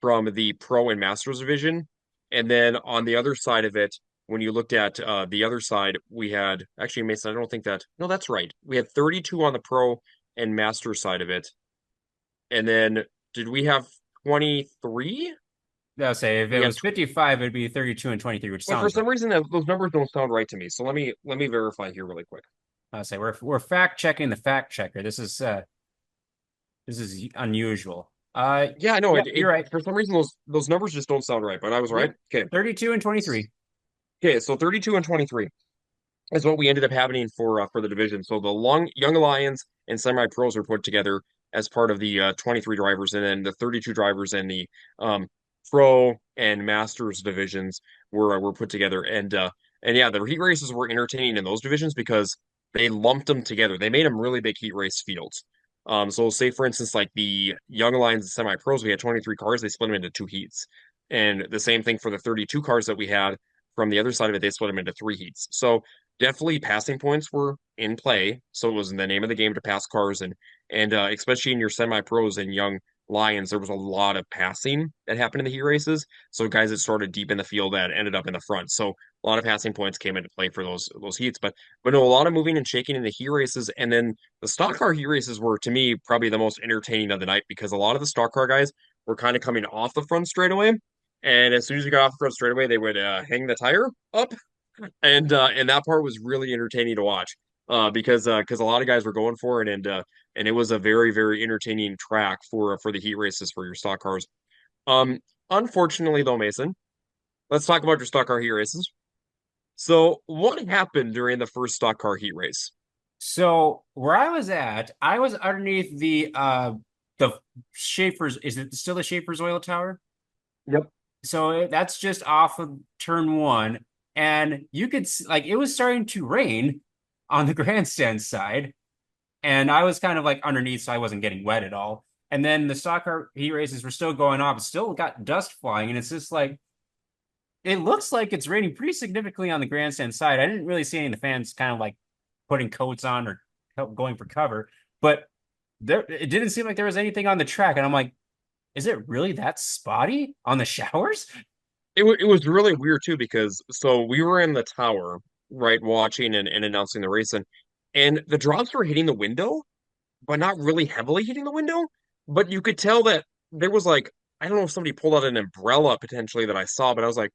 from the Pro and Masters division. And then on the other side of it, when you looked at the other side, we had actually, Mason, I don't think that, no, that's right. We had 32 on the Pro and Master side of it. And then did we have 23? I'll say if it We had, was 55, it'd be 32 and 23, which but for sounds right. some reason those numbers don't sound right to me. So let me verify here really quick. I'll say we're fact checking the fact checker. This is unusual. Yeah, no, Yeah, you're right. for some reason those numbers just don't sound right, but I was right. Yep. Okay. 32 and 23. Okay, so 32 and 23 is what we ended up having for the division. So the Young Lions and Semi Pros were put together as part of the 23 drivers, and then the 32 drivers and the Pro and Masters divisions were put together. And yeah, the heat races were entertaining in those divisions because they lumped them together. They made them really big heat race fields. So say for instance, like the Young Lions and Semi Pros, we had 23 cars. They split them into two heats, and the same thing for the 32 cars that we had from the other side of it. They split them into three heats. So definitely passing points were in play. So it was in the name of the game to pass cars, and especially in your semi pros and young Lions, there was a lot of passing that happened in the heat races. So guys that started deep in the field that ended up in the front. So a lot of passing points came into play for those heats. But no, a lot of moving and shaking in the heat races. And then the stock car heat races were to me probably the most entertaining of the night because a lot of the stock car guys were kind of coming off the front straightaway. And as soon as you got off the front straightaway, they would hang the tire up, and that part was really entertaining to watch because a lot of guys were going for it, and it was a very entertaining track for the heat races for your stock cars. Um, Unfortunately though, Mason, let's talk about your stock car heat races. So, what happened during the first stock car heat race? So where I was at, I was underneath the Schaefer's. Is it still the Schaefer's oil tower? Yep. So that's just off of turn one, and you could see, like it was starting to rain on the grandstand side, and I was kind of like underneath, so I wasn't getting wet at all. And then the stock car heat races were still going on, but still got dust flying, and it's just like it looks like it's raining pretty significantly on the grandstand side. I didn't really see any of the fans kind of like putting coats on or going for cover, but there it didn't seem like there was anything on the track, and I'm like, is it really that spotty on the showers? It was really weird too because so we were in the tower, right, watching and announcing the race, and the drops were hitting the window, but not really heavily hitting the window. But you could tell that there was like, I don't know if somebody pulled out an umbrella potentially that I saw, but I was like,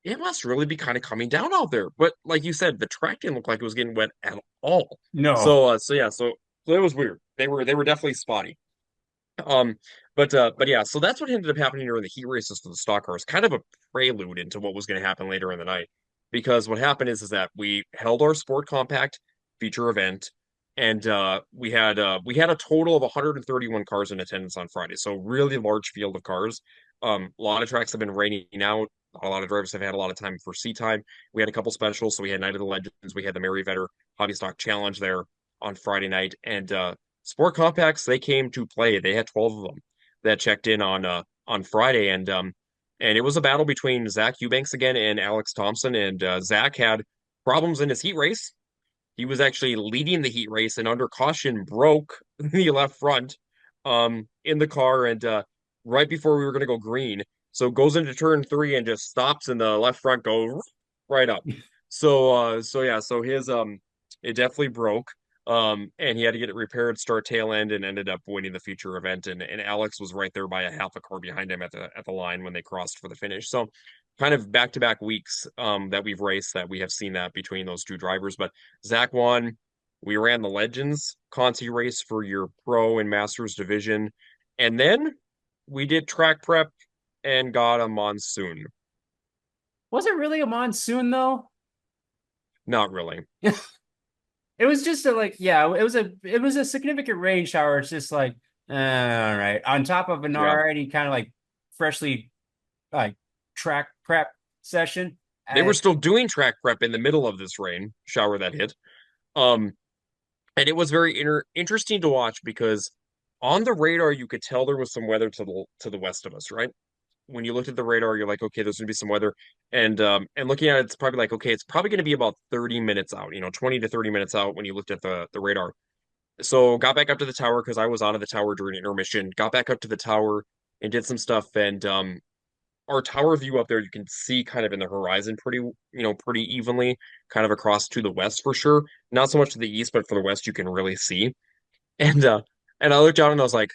it must really be kind of coming down out there. But like you said, the track didn't look like it was getting wet at all. No. So it was weird. They were definitely spotty. Um, but yeah, so that's what ended up happening during the heat races for the stock cars, kind of a prelude into what was going to happen later in the night. Because what happened is that we held our Sport Compact feature event, and we had a total of 131 cars in attendance on Friday. So really large field of cars. A lot of tracks have been raining out. A lot of drivers have had a lot of time for seat time. We had a couple specials, so we had Night of the Legends, we had the Mary Vetter Hobby Stock Challenge there on Friday night, and Sport Compacts, they came to play. They had 12 of them that checked in on Friday, and it was a battle between Zach Eubanks again and Alex Thompson. And Zach had problems in his heat race. He was actually leading the heat race and under caution broke the left front in the car and right before we were going to go green. So goes into turn three and just stops and the left front goes right up. So yeah, so his it definitely broke. And he had to get it repaired, start tail end, and ended up winning the feature event. And Alex was right there by a half a car behind him at the line when they crossed for the finish. So kind of back to back weeks that we've raced that we have seen that between those two drivers. But Zach won. We ran the Legends Conti race for your Pro and Masters division. And then we did track prep and got a monsoon. Was it really a monsoon though? Not really. It was just a like, yeah, it was a significant rain shower. It's just like, all right. On top of an Yeah. already kind of like freshly like track prep session. They were I, still doing track prep in the middle of this rain shower that hit. Um, and it was very interesting to watch because on the radar you could tell there was some weather to the west of us, right? When you looked at the radar, you're like, okay, there's gonna be some weather. And looking at it, it's probably like, okay, it's probably gonna be about 30 minutes out, 20 to 30 minutes out when you looked at the radar. So got back up to the tower because I was out of the tower during intermission, got back up to the tower and did some stuff. And our tower view up there, you can see kind of in the horizon pretty evenly, kind of across to the west for sure. Not so much to the east, but for the west, you can really see. And and I looked out and I was like,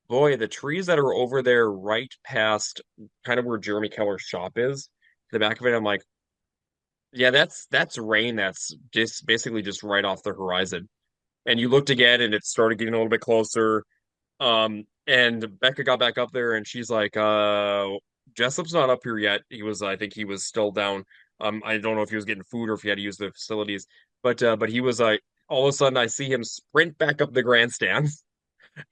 boy, the trees that are over there right past kind of where Jeremy Keller's shop is, the back of it, I'm like, yeah, that's rain that's just basically just right off the horizon. And you looked again and it started getting a little bit closer. And Becca got back up there and she's like, Jessup's not up here yet. I think he was still down. I don't know if he was getting food or if he had to use the facilities, but he was like, all of a sudden I see him sprint back up the grandstand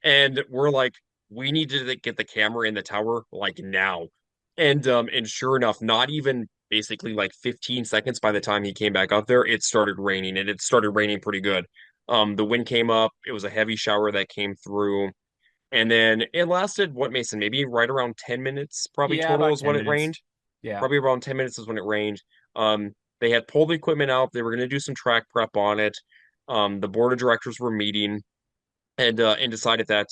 and we're like, we need to get the camera in the tower like now. And sure enough, not even basically like 15 seconds by the time he came back up there, it started raining and it started raining pretty good. The wind came up, it was a heavy shower that came through. And then it lasted what, Mason? Maybe right around 10 minutes, probably yeah, total about is what 10 it minutes. rained. Yeah. Probably around 10 minutes is when it rained. They had pulled the equipment out. They were going to do some track prep on it. The board of directors were meeting and decided that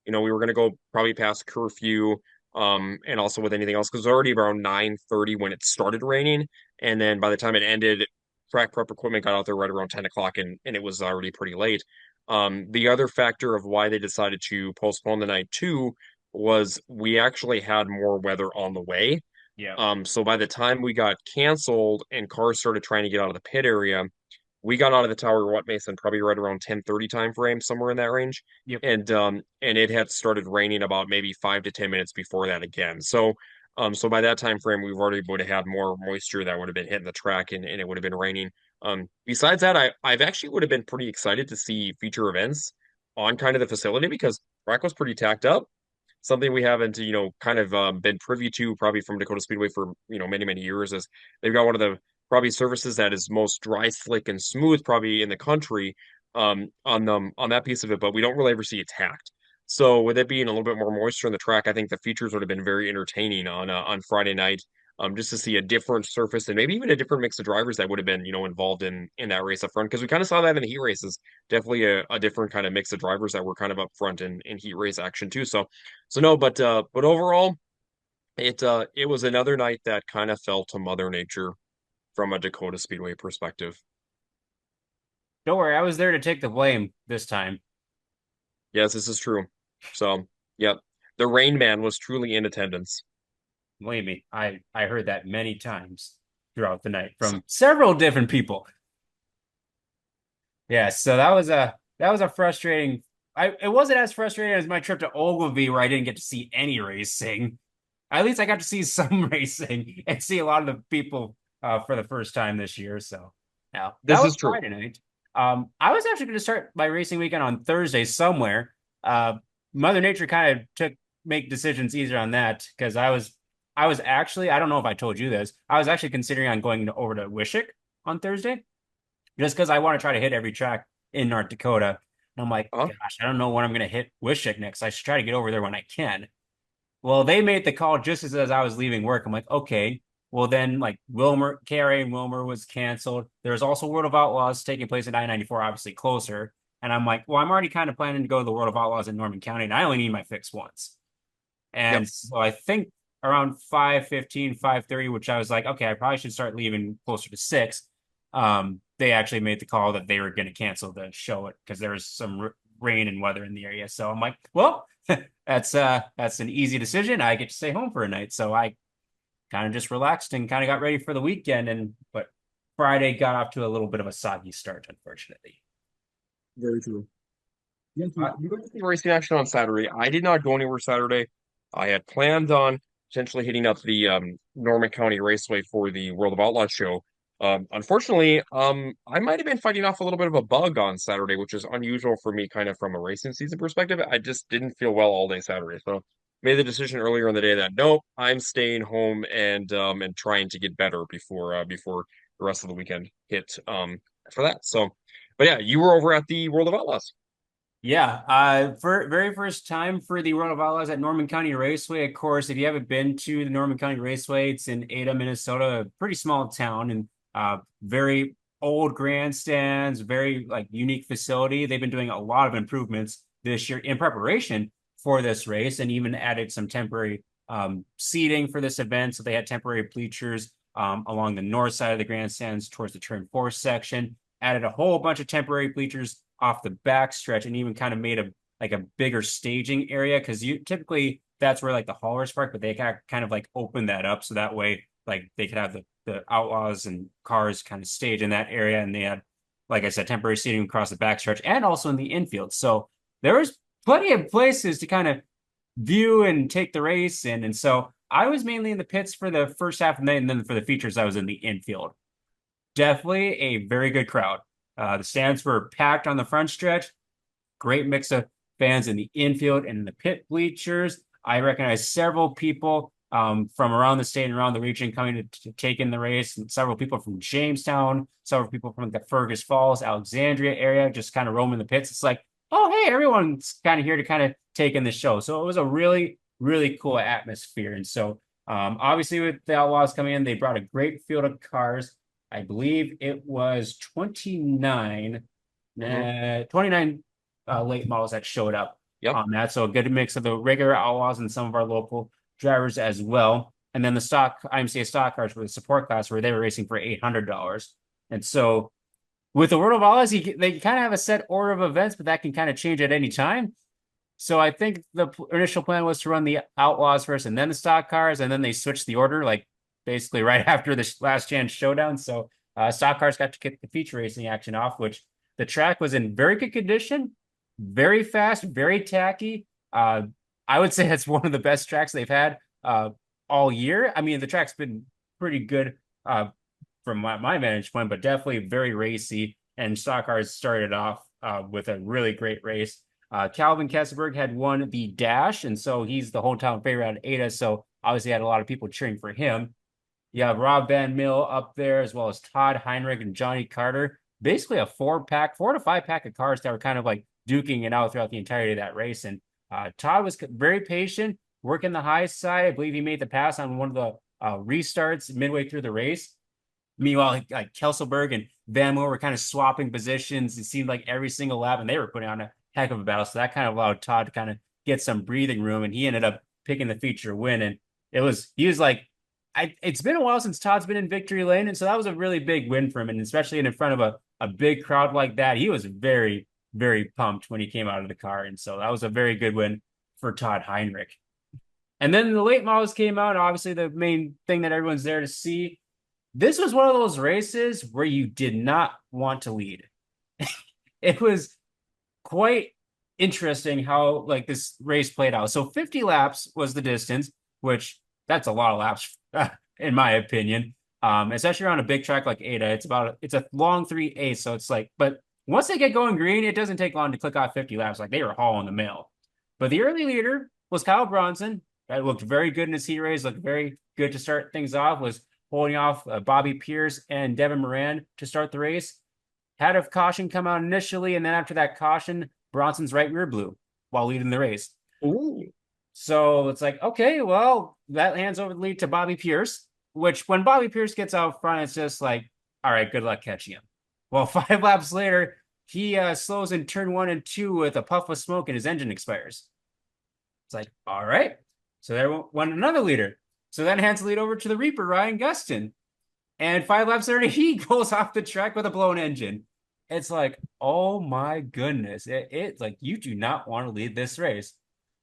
we were going to go probably past curfew and also with anything else because it was already around 9:30 when it started raining. And then by the time it ended, track prep equipment got out there right around 10 o'clock and it was already pretty late. The other factor of why they decided to postpone the night too was we actually had more weather on the way. Yeah. So by the time we got canceled and cars started trying to get out of the pit area, we got out of the tower, what, Mason, probably right around 10:30 time frame, somewhere in that range. Yep. And it had started raining about maybe 5 to 10 minutes before that again. So by that time frame, we already would have had more moisture that would have been hitting the track, and it would have been raining. Besides that, I've actually would have been pretty excited to see feature events on kind of the facility because track was pretty tacked up. Something we haven't, kind of been privy to probably from Dacotah Speedway for, many, many years is they've got one of the probably surfaces that is most dry, slick, and smooth probably in the country on that piece of it, but we don't really ever see it tacked. So with it being a little bit more moisture in the track, I think the features would have been very entertaining on Friday night, just to see a different surface and maybe even a different mix of drivers that would have been, involved in that race up front because we kind of saw that in the heat races. Definitely a different kind of mix of drivers that were kind of up front in heat race action too. So no, but overall, it was another night that kind of fell to Mother Nature from a Dakota Speedway perspective. Don't worry, I was there to take the blame this time. Yes, this is true. So, yep. The Rain Man was truly in attendance. Believe me, I heard that many times throughout the night from several different people. Yeah, so that was a frustrating. It wasn't as frustrating as my trip to Ogilvy where I didn't get to see any racing. At least I got to see some racing and see a lot of the people for the first time this year. So yeah, that This was is true. Friday night. I was actually going to start my racing weekend on Thursday somewhere. Uh, Mother Nature kind of make decisions easier on that because I was actually, I don't know if I told you this, I was actually considering on going over to Wishick on Thursday just because I want to try to hit every track in North Dakota. And I'm like, Huh? gosh, I don't know when I'm going to hit Wishick next. I should try to get over there when I can. Well, they made the call just as I was leaving work. I'm like, okay. Well, then, like KRA and Wilmer was canceled. There's also World of Outlaws taking place at I-94, obviously closer. And I'm like, well, I'm already kind of planning to go to the World of Outlaws in Norman County, and I only need my fix once. Yep. And so I think around 5:15, 5:30, which I was like, okay, I probably should start leaving closer to 6. They actually made the call that they were going to cancel the show because there was some rain and weather in the area. So I'm like, well, that's an easy decision. I get to stay home for a night. So I kind of just relaxed and kind of got ready for the weekend. But Friday got off to a little bit of a soggy start, unfortunately. Very true. You got to see racing action on Saturday. I did not go anywhere Saturday. I had planned on potentially hitting up the Norman County Raceway for the World of Outlaws show. Unfortunately, I might have been fighting off a little bit of a bug on Saturday, which is unusual for me, kind of from a racing season perspective. I just didn't feel well all day Saturday, so made the decision earlier in the day that nope, I'm staying home and trying to get better before the rest of the weekend hit for that. So, but yeah, you were over at the World of Outlaws. Yeah, for very first time for the World of Outlaws at Norman County Raceway. Of course, if you haven't been to the Norman County Raceway, it's in Ada, Minnesota, a pretty small town and very old grandstands, very like unique facility. They've been doing a lot of improvements this year in preparation for this race, and even added some temporary seating for this event. So they had temporary bleachers along the north side of the grandstands towards the turn 4 section. Added a whole bunch of temporary bleachers off the back stretch and even kind of made a bigger staging area because you typically that's where like the haulers park, but they kind of like open that up so that way like they could have the outlaws and cars kind of stage in that area, and they had, like I said, temporary seating across the back stretch and also in the infield. So there was plenty of places to kind of view and take the race in, and so I was mainly in the pits for the first half of the night, and then for the features I was in the infield. Definitely a very good crowd. The stands were packed on the front stretch. Great mix of fans in the infield and in the pit bleachers. I recognize several people from around the state and around the region coming to take in the race, and several people from Jamestown, several people from the Fergus Falls, Alexandria area, just kind of roaming the pits. It's like, oh, hey, everyone's kind of here to kind of take in the show. So it was a really, really cool atmosphere. And so obviously with the Outlaws coming in, they brought a great field of cars. I believe it was 29, 29 late models that showed up Yep. on that. So a good mix of the regular Outlaws and some of our local drivers as well. And then the stock IMCA stock cars for the support class where they were racing for $800. And so with the World of Outlaws, they kind of have a set order of events, but that can kind of change at any time. So I think the initial plan was to run the Outlaws first and then the stock cars, and then they switched the order like basically right after the last chance showdown. So stock cars got to kick the feature racing action off, which the track was in very good condition, very fast, very tacky. I would say that's one of the best tracks they've had all year. I mean, the track's been pretty good from my vantage point, but definitely very racy. And stock cars started off with a really great race. Calvin Kesselberg had won the dash, and so he's the hometown favorite at Ada. So obviously had a lot of people cheering for him. You have Rob Van Mill up there, as well as Todd Heinrich and Johnny Carter. Basically a 4 to 5 pack of cars that were kind of like duking it out throughout the entirety of that race. And Todd was very patient, working the high side. I believe he made the pass on one of the restarts midway through the race. Meanwhile, like Kesselberg and Van Mill were kind of swapping positions. It seemed like every single lap, and they were putting on a heck of a battle. So that kind of allowed Todd to kind of get some breathing room, and he ended up picking the feature win. And he was like, it's been a while since Todd's been in victory lane, and so that was a really big win for him, and especially in front of a big crowd like that. He was very, very pumped when he came out of the car, and so that was a very good win for Todd Heinrich. And then the late models came out, obviously the main thing that everyone's there to see. This was one of those races where you did not want to lead. It was quite interesting how like this race played out. So 50 laps was the distance, which that's a lot of laps in my opinion. Especially around a big track like Ada. It's a long 3/8, so it's like, but once they get going green, it doesn't take long to click off 50 laps. Like they were hauling the mail. But the early leader was Kyle Bronson. That looked very good in his heat race, looked very good to start things off, was holding off Bobby Pierce and Devin Moran to start the race. Had a caution come out initially, and then after that caution, Bronson's right rear blew while leading the race. Ooh. So it's like, okay, well, that hands over the lead to Bobby Pierce, which when Bobby Pierce gets out front, it's just like, all right, good luck catching him. Well, 5 laps later, he slows in turn 1 and 2 with a puff of smoke and his engine expires. It's like, all right. So there went another leader. So that hands the lead over to the Reaper, Ryan Gustin. And 5 laps later, he goes off the track with a blown engine. It's like, oh my goodness. It's like, you do not want to lead this race.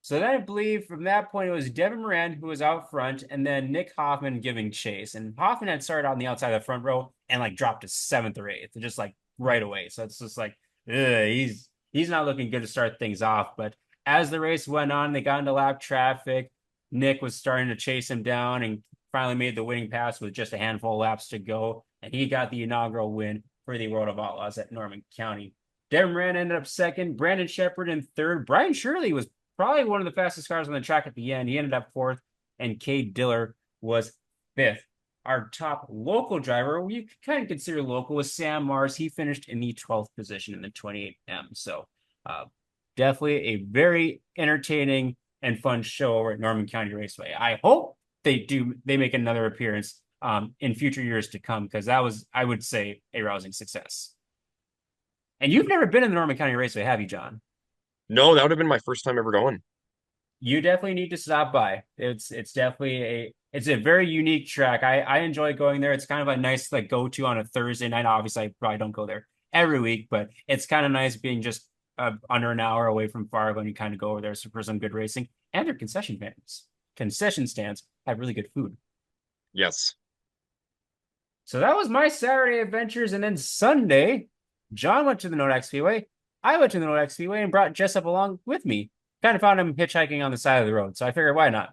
So then I believe from that point, it was Devin Moran who was out front, and then Nick Hoffman giving chase. And Hoffman had started on the outside of the front row and like dropped to 7th or 8th, just like right away. So it's just like, he's not looking good to start things off. But as the race went on, they got into lap traffic. Nick was starting to chase him down and finally made the winning pass with just a handful of laps to go. And he got the inaugural win for the World of Outlaws at Norman County. Devin Moran ended up 2nd, Brandon Shepard in 3rd. Brian Shirley was probably one of the fastest cars on the track at the end. He ended up 4th, and Cade Diller was 5th. Our top local driver, we kind of consider local, was Sam Mars. He finished in the 12th position in the 28M. So definitely a very entertaining and fun show over at Norman County Raceway. I hope they make another appearance in future years to come, because that was, I would say, a rousing success. And you've never been in the Norman County Raceway, have you, John? No, that would have been my first time ever going. You definitely need to stop by. It's definitely a very unique track. I enjoy going there. It's kind of a nice like go to on a Thursday night. Obviously, I probably don't go there every week, but it's kind of nice being just under an hour away from Fargo, and you kind of go over there for some good racing. And their concession stands have really good food. Yes. So that was my Saturday adventures, and then Sunday, John went to the Nodak Speedway. I went to the Nodak Speedway and brought Jessup along with me. Kind of found him hitchhiking on the side of the road, so I figured, why not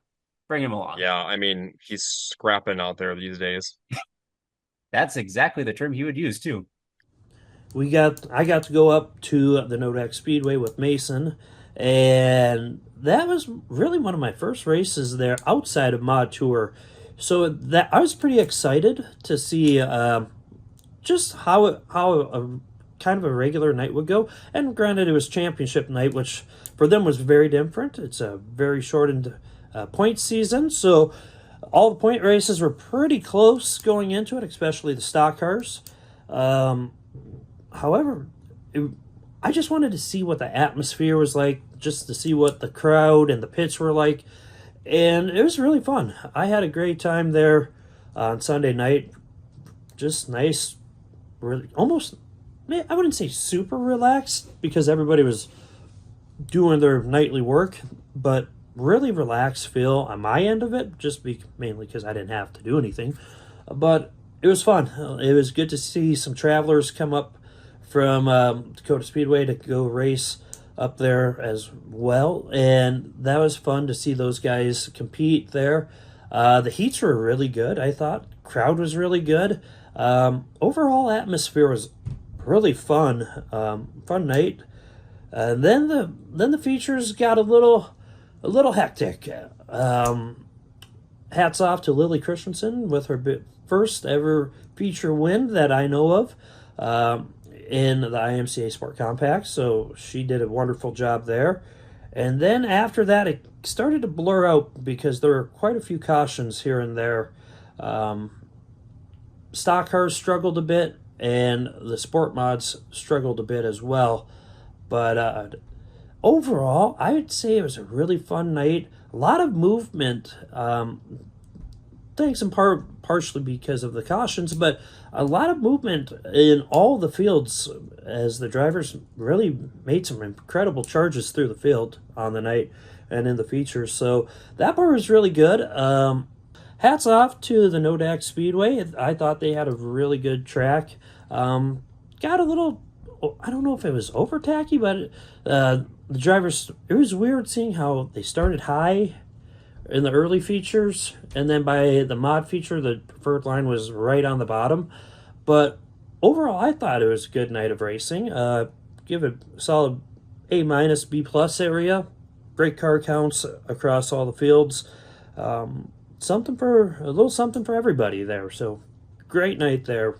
bring him along? Yeah, I mean, he's scrapping out there these days. That's exactly the term he would use too. I got to go up to the Nodak Speedway with Mason, and that was really one of my first races there outside of Mod Tour. So that I was pretty excited to see just how a kind of a regular night would go. And granted, it was championship night, which for them was very different. It's a very shortened point season, so all the point races were pretty close going into it, especially the stock cars. However, I just wanted to see what the atmosphere was like, just to see what the crowd and the pits were like, and it was really fun. I had a great time there on Sunday night. Just nice, really, almost, I wouldn't say super relaxed because everybody was doing their nightly work, but really relaxed feel on my end of it, just mainly because I didn't have to do anything. But it was fun. It was good to see some travelers come up from Dacotah Speedway to go race up there as well, and that was fun to see those guys compete there. The heats were really good, I thought. Crowd was really good. Overall atmosphere was really fun. Fun night. Then the features got a little hectic. Hats off to Lily Christensen with her first ever feature win that I know of in the IMCA Sport Compact. So she did a wonderful job there. And then after that, it started to blur out because there were quite a few cautions here and there. Stock cars struggled a bit, and the sport mods struggled a bit as well. But overall, I would say it was a really fun night. A lot of movement, thanks in part partially because of the cautions, but a lot of movement in all the fields as the drivers really made some incredible charges through the field on the night and in the features. So that part was really good. Hats off to the Nodak Speedway. I thought they had a really good track. Got a little, I don't know if it was over tacky, but the drivers, it was weird seeing how they started high in the early features, and then by the mod feature, the preferred line was right on the bottom. But overall, I thought it was a good night of racing. Give it a solid A minus, B plus area. Great car counts across all the fields. A little something for everybody there. So great night there.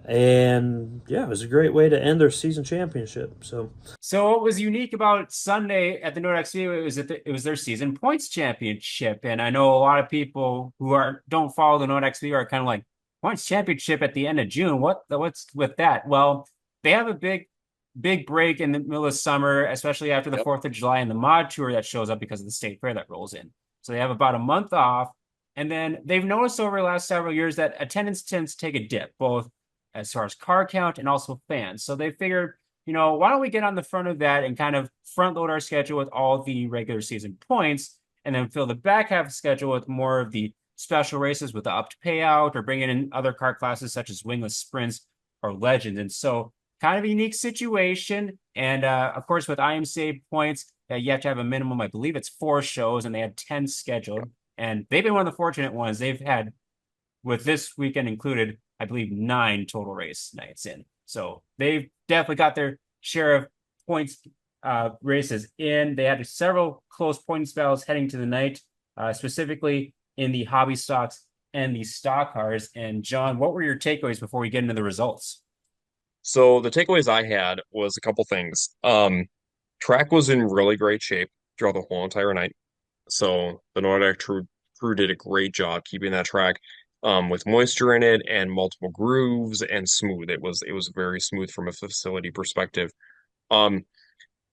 And yeah, it was a great way to end their season championship. So what was unique about Sunday at the Nodak Speedway was that it was their season points championship. And I know a lot of people who don't follow the Nodak Speedway are kind of like, points championship at the end of June. What's with that? Well, they have a big break in the middle of summer, especially after the 4th of July and the mod tour that shows up because of the state fair that rolls in. So they have about a month off. And then they've noticed over the last several years that attendance tends to take a dip, both as far as car count and also fans. So they figured, why don't we get on the front of that and kind of front load our schedule with all the regular season points and then fill the back half of the schedule with more of the special races with the upped payout or bringing in other car classes such as wingless sprints or legends. And so kind of a unique situation. And of course, with IMCA points, you have to have a minimum, I believe it's 4 shows, and they had 10 scheduled. And they've been one of the fortunate ones. They've had, with this weekend included, I believe 9 total race nights in. So they've definitely got their share of points races in. They had several close points battles heading to the night, specifically in the hobby stocks and the stock cars. And John, what were your takeaways before we get into the results? So the takeaways I had was a couple things. Track was in really great shape throughout the whole entire night. So the Nodak crew did a great job keeping that track with moisture in it and multiple grooves and smooth. It was very smooth from a facility perspective. A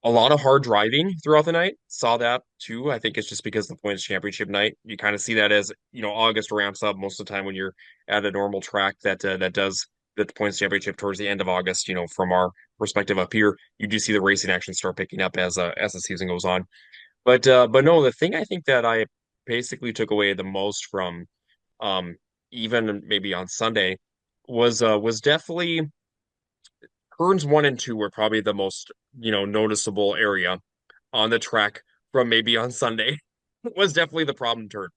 lot of hard driving throughout the night. Saw that too. I think it's just because the points championship night, you kind of see that as, August ramps up most of the time when you're at a normal track that the points championship towards the end of August, from our perspective up here, you do see the racing action start picking up as the season goes on. But no, the thing I think that I basically took away the most from even maybe on Sunday was definitely turns 1 and 2 were probably the most, noticeable area on the track from maybe on Sunday. Was definitely the problem turn.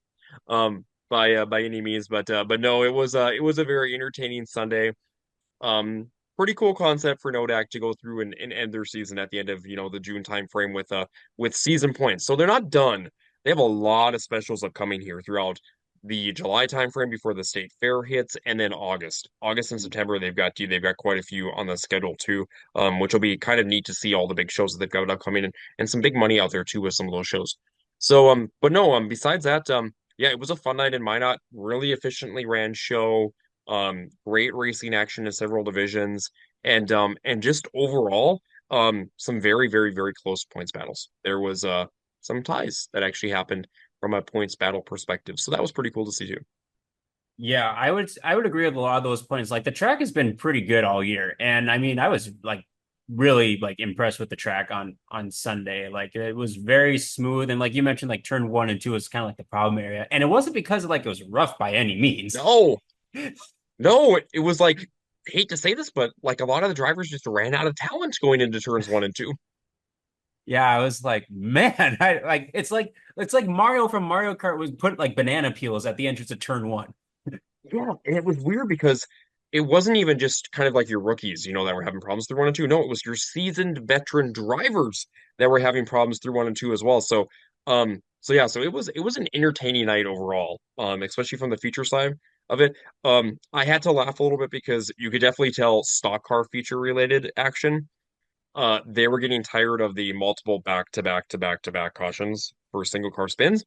By any means, but no, it was a very entertaining Sunday. Pretty cool concept for Nodak to go through and end their season at the end of, the June timeframe with season points. So they're not done. They have a lot of specials upcoming here throughout the July timeframe before the state fair hits, and then August and September they've got quite a few on the schedule too, which will be kind of neat to see all the big shows that they've got upcoming and some big money out there too with some of those shows. So but no, besides that, yeah, it was a fun night in Minot. Really efficiently ran show. Great racing action in several divisions, and just overall, some very, very, very close points battles. There was some ties that actually happened from a points battle perspective. So that was pretty cool to see too. Yeah, I would agree with a lot of those points. Like the track has been pretty good all year. And I mean, I was like really like impressed with the track on Sunday. Like it was very smooth. And like you mentioned, like turn 1 and 2 was kind of like the problem area. And it wasn't because of like it was rough by any means. No. No, it was like, I hate to say this, but like a lot of the drivers just ran out of talent going into turns one and two. Yeah, I was like, man, I like it's like Mario from Mario Kart was put like banana peels at the entrance of turn one. Yeah, and it was weird because it wasn't even just kind of like your rookies, that were having problems through one and two. No, it was your seasoned veteran drivers that were having problems through one and two as well. So it was an entertaining night overall, especially from the feature side of it. I had to laugh a little bit because you could definitely tell stock car feature related action. They were getting tired of the multiple back to back to back to back cautions for single car spins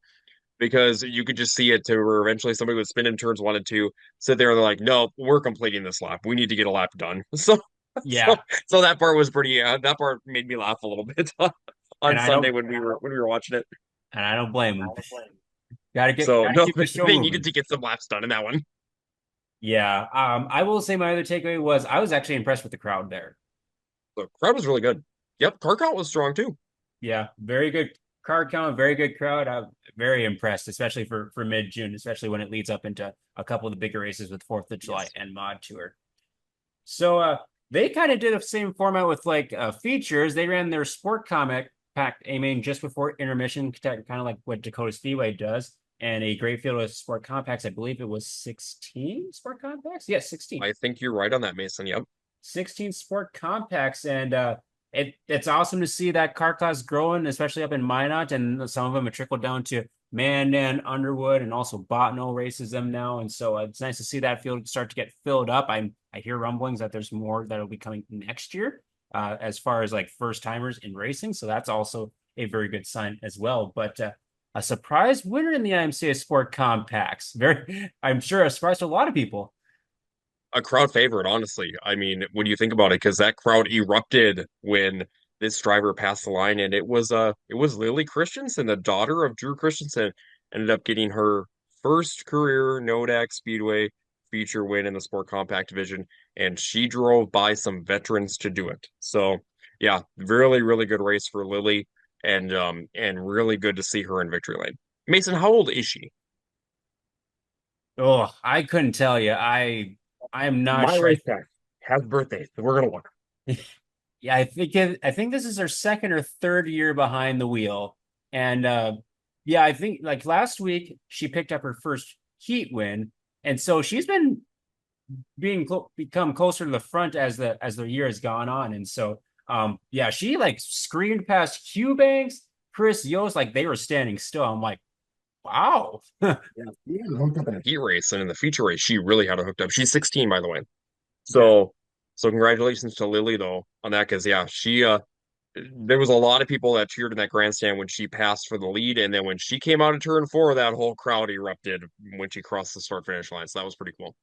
because you could just see it to where eventually somebody would spin in turns one and two, sit there and they're like, no, we're completing this lap. We need to get a lap done. So Yeah, so that part was pretty that part made me laugh a little bit and on Sunday when we were watching it. I don't blame them. So Gotta no, keep the show they needed moving. to get some laps done in that one. Yeah, I will say my other takeaway was I was actually impressed with the crowd there. The crowd was really good. Yep, car count was strong too. Yeah, very good car count, very good crowd. I'm very impressed, especially for mid-June, especially when it leads up into a couple of the bigger races with 4th of July Yes. and Mod Tour. So they kind of did the same format with like features. They ran their sport comic pack aiming just before intermission, kind of like what Dacotah Speedway does, and a great field of sport compacts. I believe it was 16 sport compacts. Yes, 16. I think you're right on that, Mason. Yep. 16 sport compacts, and it's awesome to see that car class growing, especially up in Minot, and some of them have trickled down to Mandan, Underwood, and also Botno races them now, and so it's nice to see that field start to get filled up. I hear rumblings that there's more that'll be coming next year, as far as like first timers in racing, so that's also a very good sign as well. But a surprise winner in the IMCA Sport Compacts, I'm sure a surprise to a lot of people. A crowd favorite, honestly. I mean, when you think about it, because that crowd erupted when this driver passed the line, and it was Lily Christensen, the daughter of Drew Christensen, ended up getting her first career Nodak Speedway feature win in the Sport Compact division, and she drove by some veterans to do it. So yeah, really, really good race for Lily, and really good to see her in victory lane. Mason, how old is she? Oh, I couldn't tell you. I'm not My sure. race pack has birthdays, so we're gonna look. Yeah, I think this is her second or third year behind the wheel. And yeah, I think like last week she picked up her first heat win. And so she's been become closer to the front as the year has gone on. And so yeah, she like screamed past Hugh Banks, Chris Yost, like they were standing still. I'm like, wow. Yeah, she had hooked up in a heat race, and in the feature race, she really had her hooked up. She's 16, by the way. Yeah. So congratulations to Lily though on that, because yeah, she there was a lot of people that cheered in that grandstand when she passed for the lead, and then when she came out of turn four, that whole crowd erupted when she crossed the start finish line. So that was pretty cool.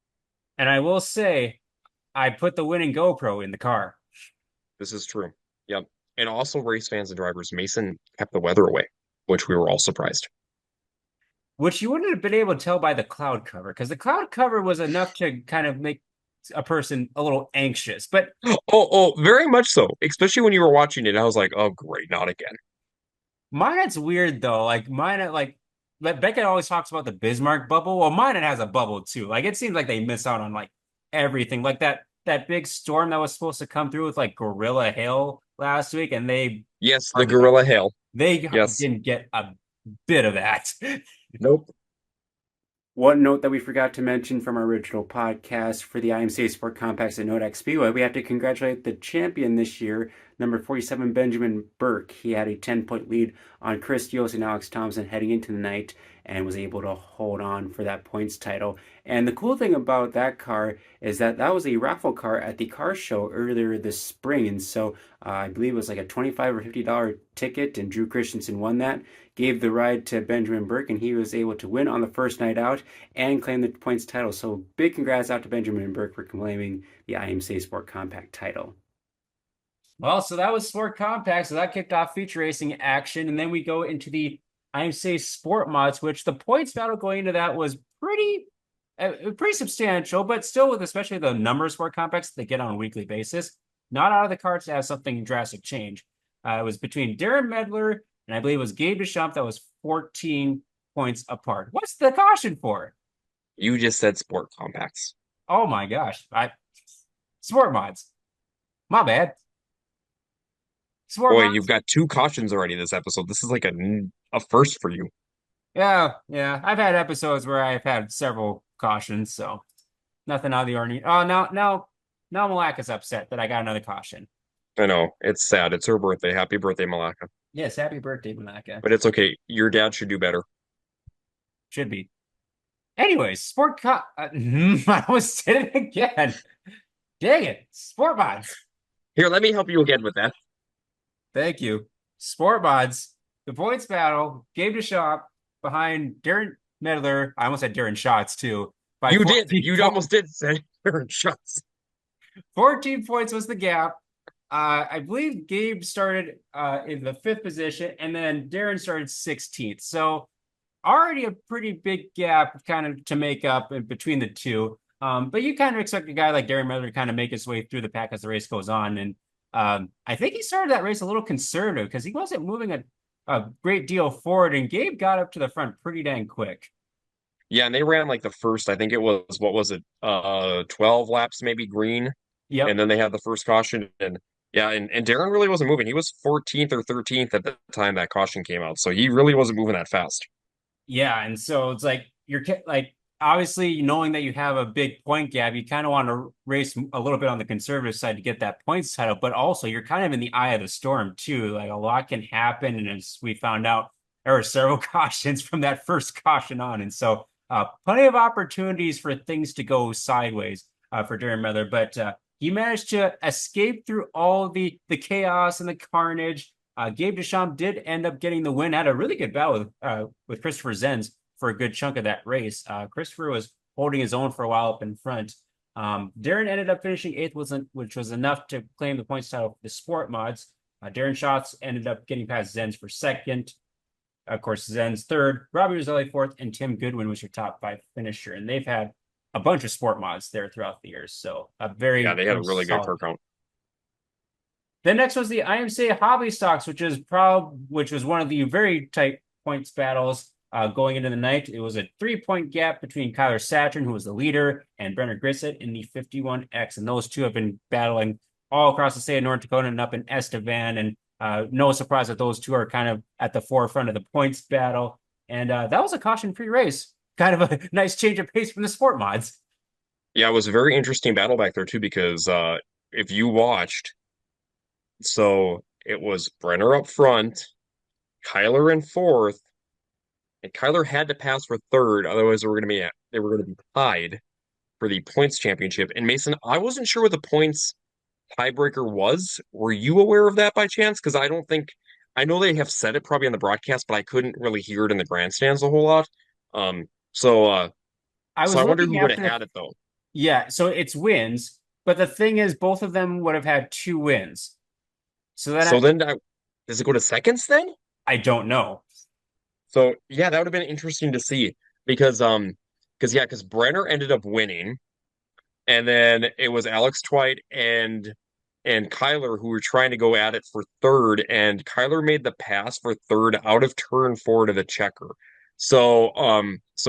And I will say, I put the winning GoPro in the car. This is true. Yep. And also race fans and drivers, Mason kept the weather away, which we were all surprised. Which you wouldn't have been able to tell by the cloud cover, because the cloud cover was enough to kind of make a person a little anxious. But Very much so. Especially when you were watching it, I was like, oh great, not again. Minot's weird though. Like Minot, like Becca always talks about the Bismarck bubble. Well, Minot has a bubble too. Like it seems like they miss out on like everything. Like that big storm that was supposed to come through with like Gorilla Hail last week, and they Yes, the hardly got, Gorilla Hail. they Yes. didn't get a bit of that. Nope. One note that we forgot to mention from our original podcast for the IMCA Sport Compacts at Nodak Speedway, we have to congratulate the champion this year, number 47, Benjamin Burke. He had a 10-point lead on Chris Yost and Alex Thompson heading into the night and was able to hold on for that points title. And the cool thing about that car is that that was a raffle car at the car show earlier this spring. And so I believe it was like a $25 or $50 ticket, and Drew Christensen won that. Gave the ride to Benjamin Burke, and he was able to win on the first night out and claim the points title. So big congrats out to Benjamin Burke for claiming the IMCA Sport Compact title. Well, so that was Sport Compact. So that kicked off feature racing action. And then we go into the IMCA Sport Mods, which the points battle going into that was pretty substantial, but still with especially the number of Sport Compacts they get on a weekly basis. Not out of the cards to have something drastic change. It was between Darren Medler and I believe it was Gabe Deschamps that was 14 points apart. What's the caution for? You just said sport compacts. Oh my gosh. Sport mods. My bad. Sport Boy, you've mods. got two cautions already this episode. This is like a first for you. Yeah, yeah. I've had episodes where I've had several cautions, so nothing out of the ordinary. Oh, now Malaka's upset that I got another caution. I know, it's sad. It's her birthday. Happy birthday, Malaka. Yes, happy birthday, Malaka. But it's okay. Your dad should do better. Should be. Anyways, I almost did it again. Dang it. Sport mods. Here, let me help you again with that. Thank you. Sport mods. The points battle. Gabe Deschamps behind Darren Medler. I almost had Darren Schatz too. By You did. 14 You points. almost did say shots. 14 points was the gap. I believe Gabe started in the 5th position, and then Darren started 16th. So already a pretty big gap kind of to make up in between the two. But you kind of expect a guy like Darren Miller to kind of make his way through the pack as the race goes on. And I think he started that race a little conservative because he wasn't moving a great deal forward, and Gabe got up to the front pretty dang quick. Yeah, and they ran like the first, I think it was, what was it? 12 laps, maybe green. Yep. And then they had the first caution. And yeah, and Darren really wasn't moving. He was 14th or 13th at the time that caution came out. So he really wasn't moving that fast. Yeah, and so it's like you're like obviously knowing that you have a big point gap, you kind of want to race a little bit on the conservative side to get that points title, but also you're kind of in the eye of the storm too. Like a lot can happen, and as we found out, there were several cautions from that first caution on, and so plenty of opportunities for things to go sideways for Darren Miller, but he managed to escape through all the chaos and the carnage. Gabe Deschamps did end up getting the win. Had a really good battle with Christopher Zenz for a good chunk of that race. Christopher was holding his own for a while up in front. Darren ended up finishing 8th, which was enough to claim the points title for the sport mods. Darren Schatz ended up getting past Zenz for 2nd. Of course, Zenz 3rd. Robbie Roselli 4th, and Tim Goodwin was your top 5 finisher. And they've had a bunch of sport mods there throughout the years. So a very, Yeah, they had a very really good solid. car count. Then next was the IMCA Hobby Stocks, which was one of the very tight points battles going into the night. It was a 3-point gap between Kyler Saturn, who was the leader, and Brenner Grissett in the 51X. And those two have been battling all across the state of North Dakota and up in Estevan. And no surprise that those two are kind of at the forefront of the points battle. And that was a caution-free race. Kind of a nice change of pace from the sport mods. Yeah, it was a very interesting battle back there too, because if you watched, so it was Brenner up front, Kyler in 4th, and Kyler had to pass for 3rd, otherwise they were gonna be tied for the points championship. And Mason, I wasn't sure what the points tiebreaker was. Were you aware of that by chance? Because I know they have said it probably on the broadcast, but I couldn't really hear it in the grandstands a whole lot. Um, so uh, I so was I wonder looking who would have after had it though. Yeah, so it's wins, but the thing is, both of them would have had 2 wins. So then So then does it go to seconds then? I don't know. So yeah, that would have been interesting to see because Brenner ended up winning, and then it was Alex Twite and Kyler who were trying to go at it for 3rd, and Kyler made the pass for 3rd out of turn 4 to the checker. So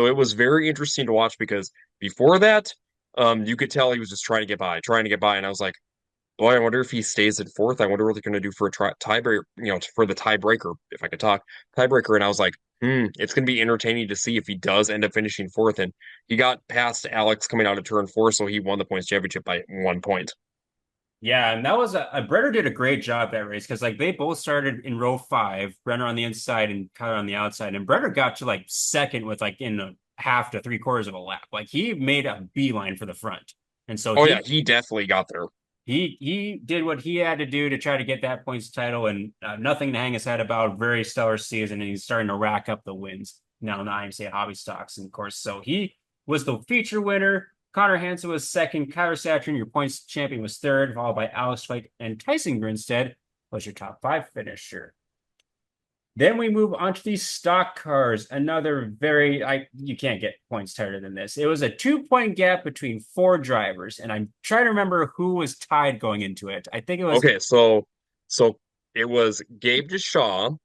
it was very interesting to watch because before that, you could tell he was just trying to get by, and I was like, boy, I wonder if he stays at 4th. I wonder what they're going to do for a tiebreaker, for the tiebreaker, if I could talk tiebreaker. And I was like, it's going to be entertaining to see if he does end up finishing 4th. And he got past Alex coming out of turn 4, so he won the points championship by 1 point. Yeah, and that was Brenner did a great job that race because like they both started in row 5, Brenner on the inside and Kyler on the outside, and Brenner got to like 2nd with like in a half to 3/4 of a lap. Like he made a beeline for the front, and so Oh yeah, he definitely got there. he did what he had to do to try to get that points title, and nothing to hang his head about. Very stellar season, and he's starting to rack up the wins now in the IMCA Hobby Stocks, and of course, so he was the feature winner. Connor Hansen was 2nd. Kyler Saturn, your points champion, was 3rd, followed by Alex Twite, and Tyson Grinstead was your top 5 finisher. Then we move on to these stock cars. Another you can't get points tighter than this. It was a 2-point gap between 4 drivers, and I'm trying to remember who was tied going into it. I think it was Okay, so it was Gabe Deschamps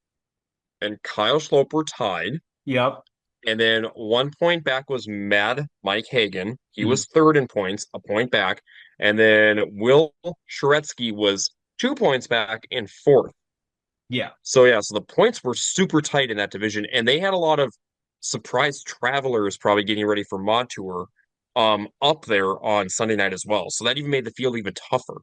and Kyle Schloper tied. Yep. And then 1 point back was Mad Mike Hagan. He Mhm. was third in points, a point back. And then Will Sheretsky was 2 points back in fourth. Yeah. So yeah, so the points were super tight in that division, and they had a lot of surprise travelers probably getting ready for Mod Tour up there on Sunday night as well. So that even made the field even tougher.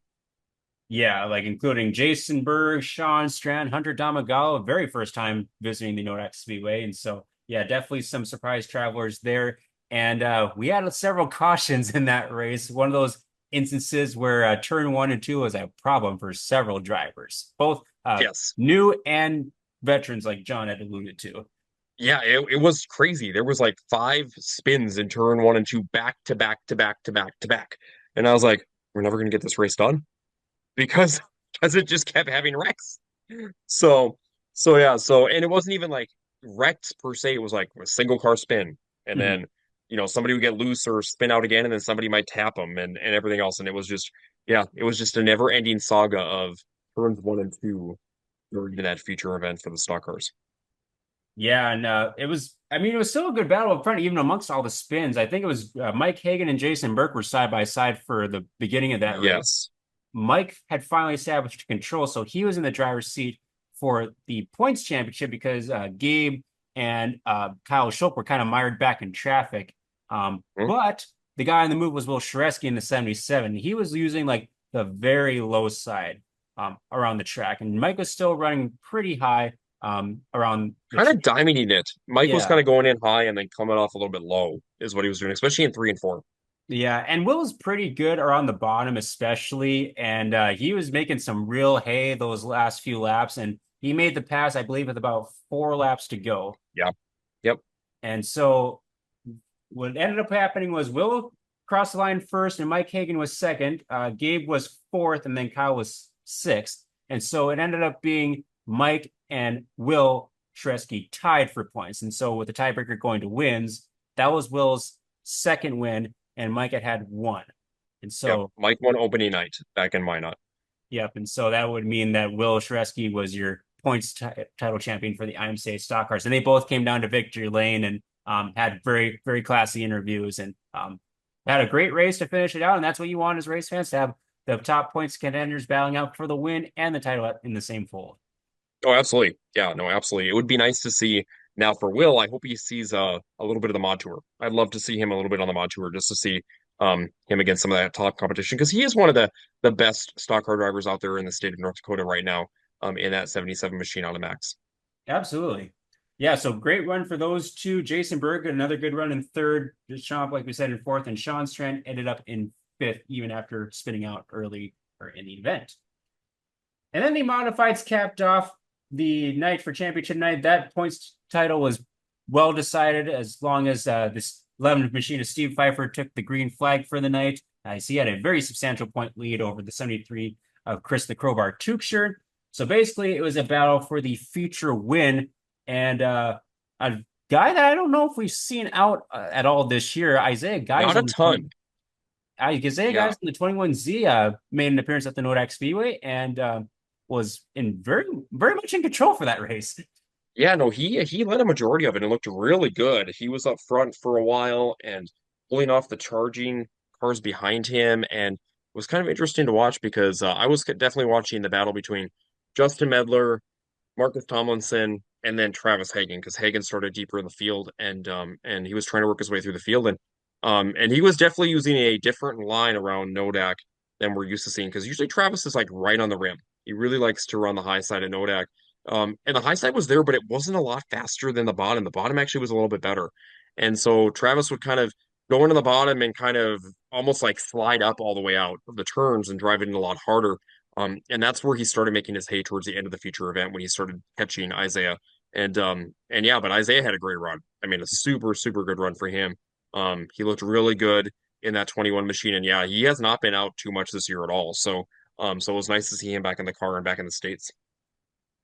Yeah, like including Jason Berg, Sean Strand, Hunter Damagalo, very first time visiting the Nodak Speedway. And so, yeah, definitely some surprise travelers there. And we had several cautions in that race. One of those instances where turn 1 and 2 was a problem for several drivers, both Yes. new and veterans, like John had alluded to. Yeah, it was crazy. There was like 5 spins in turn 1 and 2 back to back to back to back to back. And I was like, we're never gonna get this race done because because it just kept having wrecks. So yeah, so and it wasn't even like wrecks per se, it was like a single car spin. And Mhm. then, somebody would get loose or spin out again, and then somebody might tap them and everything else. And it was just, yeah, it was just a never-ending saga of turns 1 and 2 during that feature event for the stock cars. Yeah, and I mean, it was still a good battle up front, even amongst all the spins. I think it was Mike Hagan and Jason Burke were side by side for the beginning of that race. Yes. Mike had finally established control, so he was in the driver's seat for the points championship because Gabe and Kyle Schulp were kind of mired back in traffic. Hmm? But the guy on the move was Will Shareski in the 77. He was using like the very low side around the track, and Mike was still running pretty high around the Kind of track. diming it. Mike was kind Yeah. of going in high and then coming off a little bit low, is what he was doing, especially in 3 and 4. Yeah, and Will was pretty good around the bottom, especially, and he was making some real hay those last few laps, and he made the pass, I believe, with about 4 laps to go. Yeah. Yep. And so what ended up happening was Will crossed the line first, and Mike Hagan was second. Gabe was fourth, and then Kyle was sixth. And so it ended up being Mike and Will Tresky tied for points. And so with the tiebreaker going to wins, that was Will's second win, and Mike had one. And Yep. so, Mike won opening night back in Minot. yep. And so that would mean that Will Tresky was your points title champion for the IMCA stock cars. And they both came down to victory lane and had very, very classy interviews and had a great race to finish it out. And that's what you want as race fans, to have the top points contenders battling out for the win and the title in the same fold. Oh, absolutely. Yeah, no, absolutely. It would be nice to see now for Will. I hope he sees a little bit of the mod tour. I'd love to see him a little bit on the mod tour just to see him against some of that top competition because he is one of the best stock car drivers out there in the state of North Dakota right now in that 77 machine on a max. Absolutely. Yeah, so great run for those two. Jason Berg, another good run in third. Sean, like we said, in fourth, and Sean Strand ended up in fifth, even after spinning out early or in the event. And then the modifieds capped off the night for championship night. That points title was well decided as long as this 11th machine of Steve Pfeiffer took the green flag for the night. So he had a very substantial point lead over the 73 of Chris the Crowbar Tukshire. So basically, it was a battle for the future win. And a guy that I don't know if we've seen out at all this year, Isaiah Not a ton. Isaiah Yeah. Guys in the 21Z made an appearance at the Nodak Speedway and was in very, very much in control for that race. Yeah, no, he led a majority of it and looked really good. He was up front for a while and pulling off the charging cars behind him, and it was kind of interesting to watch because I was definitely watching the battle between Justin Medler, Marcus Tomlinson, and then Travis Hagen because Hagen started deeper in the field and he was trying to work his way through the field and he was definitely using a different line around Nodak than we're used to seeing because usually Travis is like right on the rim. He really likes to run the high side of Nodak. And the high side was there, but it wasn't a lot faster than the bottom. The bottom actually was a little bit better. And so Travis would kind of go into the bottom and kind of almost like slide up all the way out of the turns and drive it in a lot harder. And that's where he started making his hay towards the end of the feature event when he started catching Isaiah. And yeah, but Isaiah had a great run. I mean, a super, super good run for him. He looked really good in that 21 machine. And yeah, he has not been out too much this year at all. So it was nice to see him back in the car and back in the States.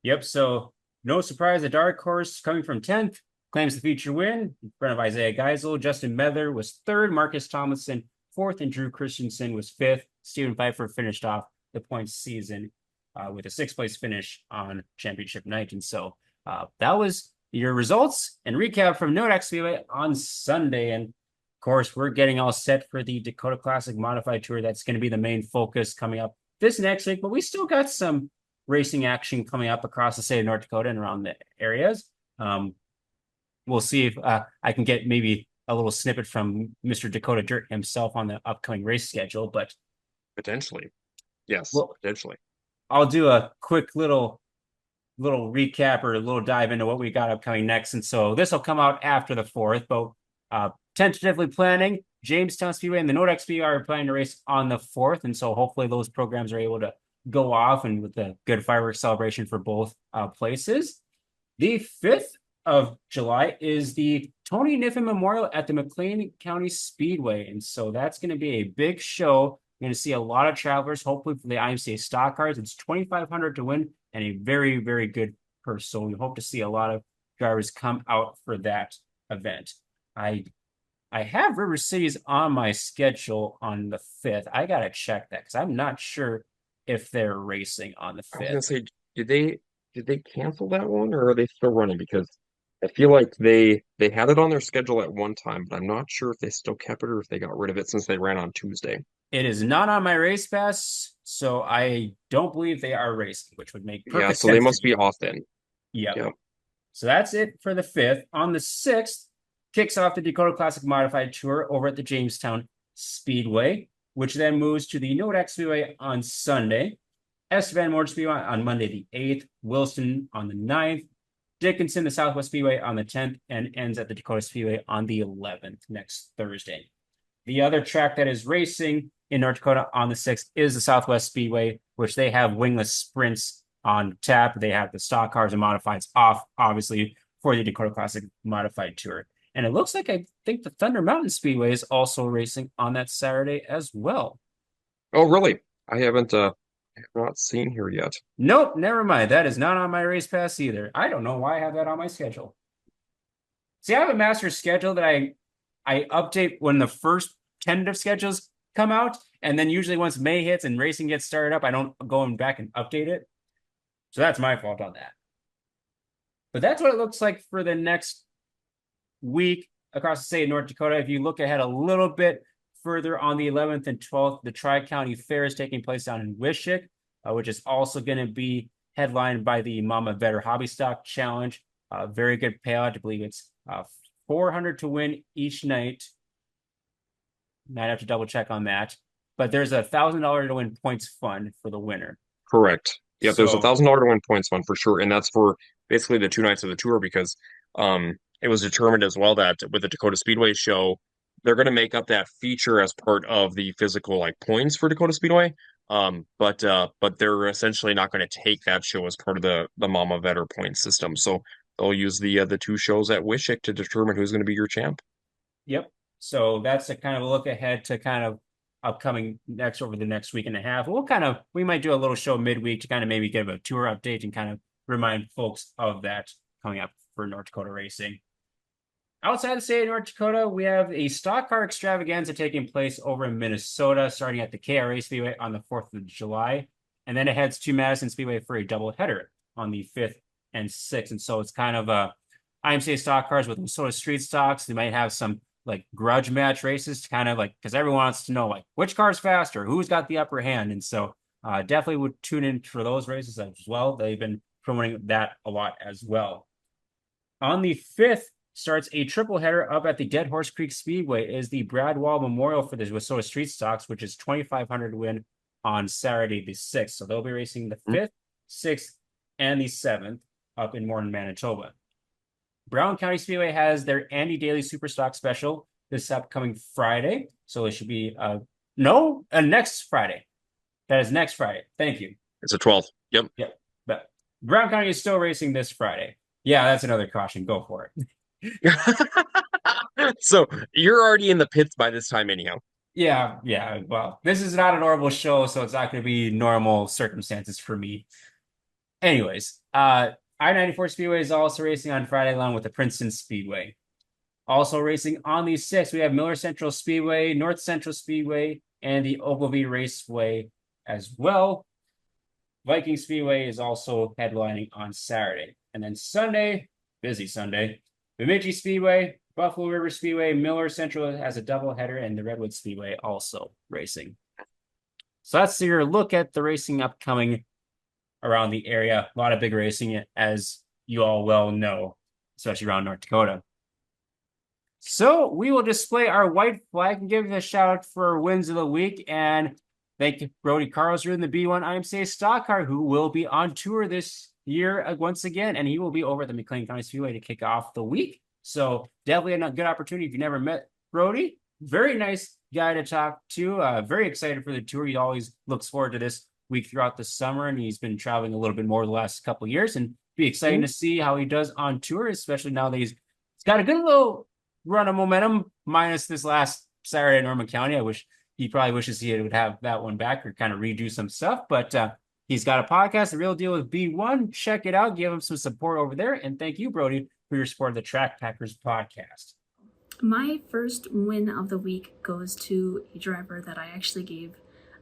Yep, so no surprise, the dark horse coming from 10th claims the feature win in front of Isaiah Geisel. Justin Medler was third, Marcus Tomlinson fourth, and Drew Christensen was fifth. Stephen Pfeiffer finished off the points season with a sixth place finish on championship night. And so that was your results and recap from Nodak Speedway on Sunday. And of course, we're getting all set for the Dakota Classic Modified Tour. That's going to be the main focus coming up this next week, but we still got some racing action coming up across the state of North Dakota and around the areas. We'll see if I can get maybe a little snippet from Mr. Dakota Dirt himself on the upcoming race schedule, but potentially. Yes, well, potentially. I'll do a quick little recap or a little dive into what we got upcoming next. And so this will come out after the 4th, but tentatively planning, Jamestown Speedway and the Nodak Speedway are planning to race on the 4th. And so hopefully those programs are able to go off and with a good fireworks celebration for both places. The 5th of July is the Tony Niffen Memorial at the McLean County Speedway. And so that's going to be a big show. You're going to see a lot of travelers, hopefully for the IMCA stock cars. It's $2,500 to win and a very, very good purse. So we hope to see a lot of drivers come out for that event. I have River Cities on my schedule on the 5th. I got to check that because I'm not sure if they're racing on the 5th. I was going to say, did they cancel that one or are they still running? Because I feel like they had it on their schedule at one time, but I'm not sure if they still kept it or if they got rid of it since they ran on Tuesday. It is not on my race pass, so I don't believe they are racing, which would make perfect sense. Yeah, so they must be off then. Yep. So that's it for the 5th. On the 6th, kicks off the Dakota Classic Modified Tour over at the Jamestown Speedway, which then moves to the Nodak Speedway on Sunday, Estevan Moore Speedway on Monday the 8th, Wilson on the 9th, Dickinson, the Southwest Speedway on the 10th, and ends at the Dakota Speedway on the 11th next Thursday. The other track that is racing in North Dakota on the 6th is the Southwest Speedway, which they have wingless sprints on tap. They have the stock cars and modifieds off, obviously, for the Dakota Classic Modified Tour. And it looks like I think the Thunder Mountain Speedway is also racing on that Saturday as well. Oh, really? I have not seen here yet. Nope, never mind. That is not on my race pass either. I don't know why I have that on my schedule. See, I have a master schedule that I update when the first tentative schedules come out, and then usually once May hits and racing gets started up, I don't go back and update it. So that's my fault on that. But that's what it looks like for the next week across the state of North Dakota. If you look ahead a little bit further on the 11th and 12th, the Tri-County Fair is taking place down in Issac, which is also going to be headlined by the Mama Better Hobby Stock Challenge. Very good payout. I believe it's $400 to win each night. Might have to double check on that. But there's a $1,000 to win points fund for the winner. Correct. Yeah, there's $1,000 to win points fund for sure. And that's for basically the 2 nights of the tour because it was determined as well that with the Dakota Speedway show, they're going to make up that feature as part of the physical points for Dakota Speedway. But they're essentially not going to take that show as part of the Mama Vetter point system. So they'll use the 2 shows at Issac to determine who's going to be your champ. Yep. So that's a kind of a look ahead to kind of upcoming over the next week and a half. We might do a little show midweek to kind of maybe give a tour update and kind of remind folks of that coming up for North Dakota racing. Outside the state of North Dakota, we have a stock car extravaganza taking place over in Minnesota, starting at the KRA Speedway on the 4th of July. And then it heads to Madison Speedway for a doubleheader on the 5th and 6th. And so it's kind of a IMCA stock cars with Minnesota street stocks. They might have some grudge match races to kind of because everyone wants to know which car's faster, who's got the upper hand. And so definitely would tune in for those races as well. They've been promoting that a lot as well. On the 5th, starts a triple header up at the Dead Horse Creek Speedway is the Brad Wall Memorial for the Minnesota Street Stocks, which is $2,500 to win on Saturday the 6th. So they'll be racing the 5th, 6th, and the 7th up in Morton, Manitoba. Brown County Speedway has their Andy Daly Superstock Special this upcoming Friday. So it should be next Friday. That is next Friday. Thank you. It's the 12th. Yep. But Brown County is still racing this Friday. Yeah, that's another caution. Go for it. So you're already in the pits by this time anyhow. Yeah. Well, this is not a normal show, so it's not going to be normal circumstances for me. Anyways, I-94 Speedway is also racing on Friday along with the Princeton Speedway. Also racing on the 6th, we have Miller Central Speedway, North Central Speedway, and the Ogilvie Raceway as well. Viking Speedway is also headlining on Saturday. And then Sunday, busy Sunday. Bemidji Speedway, Buffalo River Speedway, Miller Central has a doubleheader, and the Redwood Speedway also racing. So that's your look at the racing upcoming around the area. A lot of big racing, as you all well know, especially around North Dakota. So we will display our white flag and give it a shout out for wins of the week. And thank you, Brody Carlsrud in the B1 IMCA stock car, who will be on tour this year once again. And he will be over at the McLean County Speedway to kick off the week. So definitely a good opportunity if you never met Brody. Very nice guy to talk to. Very excited for the tour. He always looks forward to this week throughout the summer, and he's been traveling a little bit more the last couple of years, and be exciting to see how he does on tour, especially now that he's got a good little run of momentum, minus this last Saturday in Norman County. I wish he probably wishes he would have that one back or kind of redo some stuff, but he's got a podcast, The Real Deal with B1. Check it out. Give him some support over there. And thank you, Brody, for your support of the Track Packers podcast. My first win of the week goes to a driver that I actually gave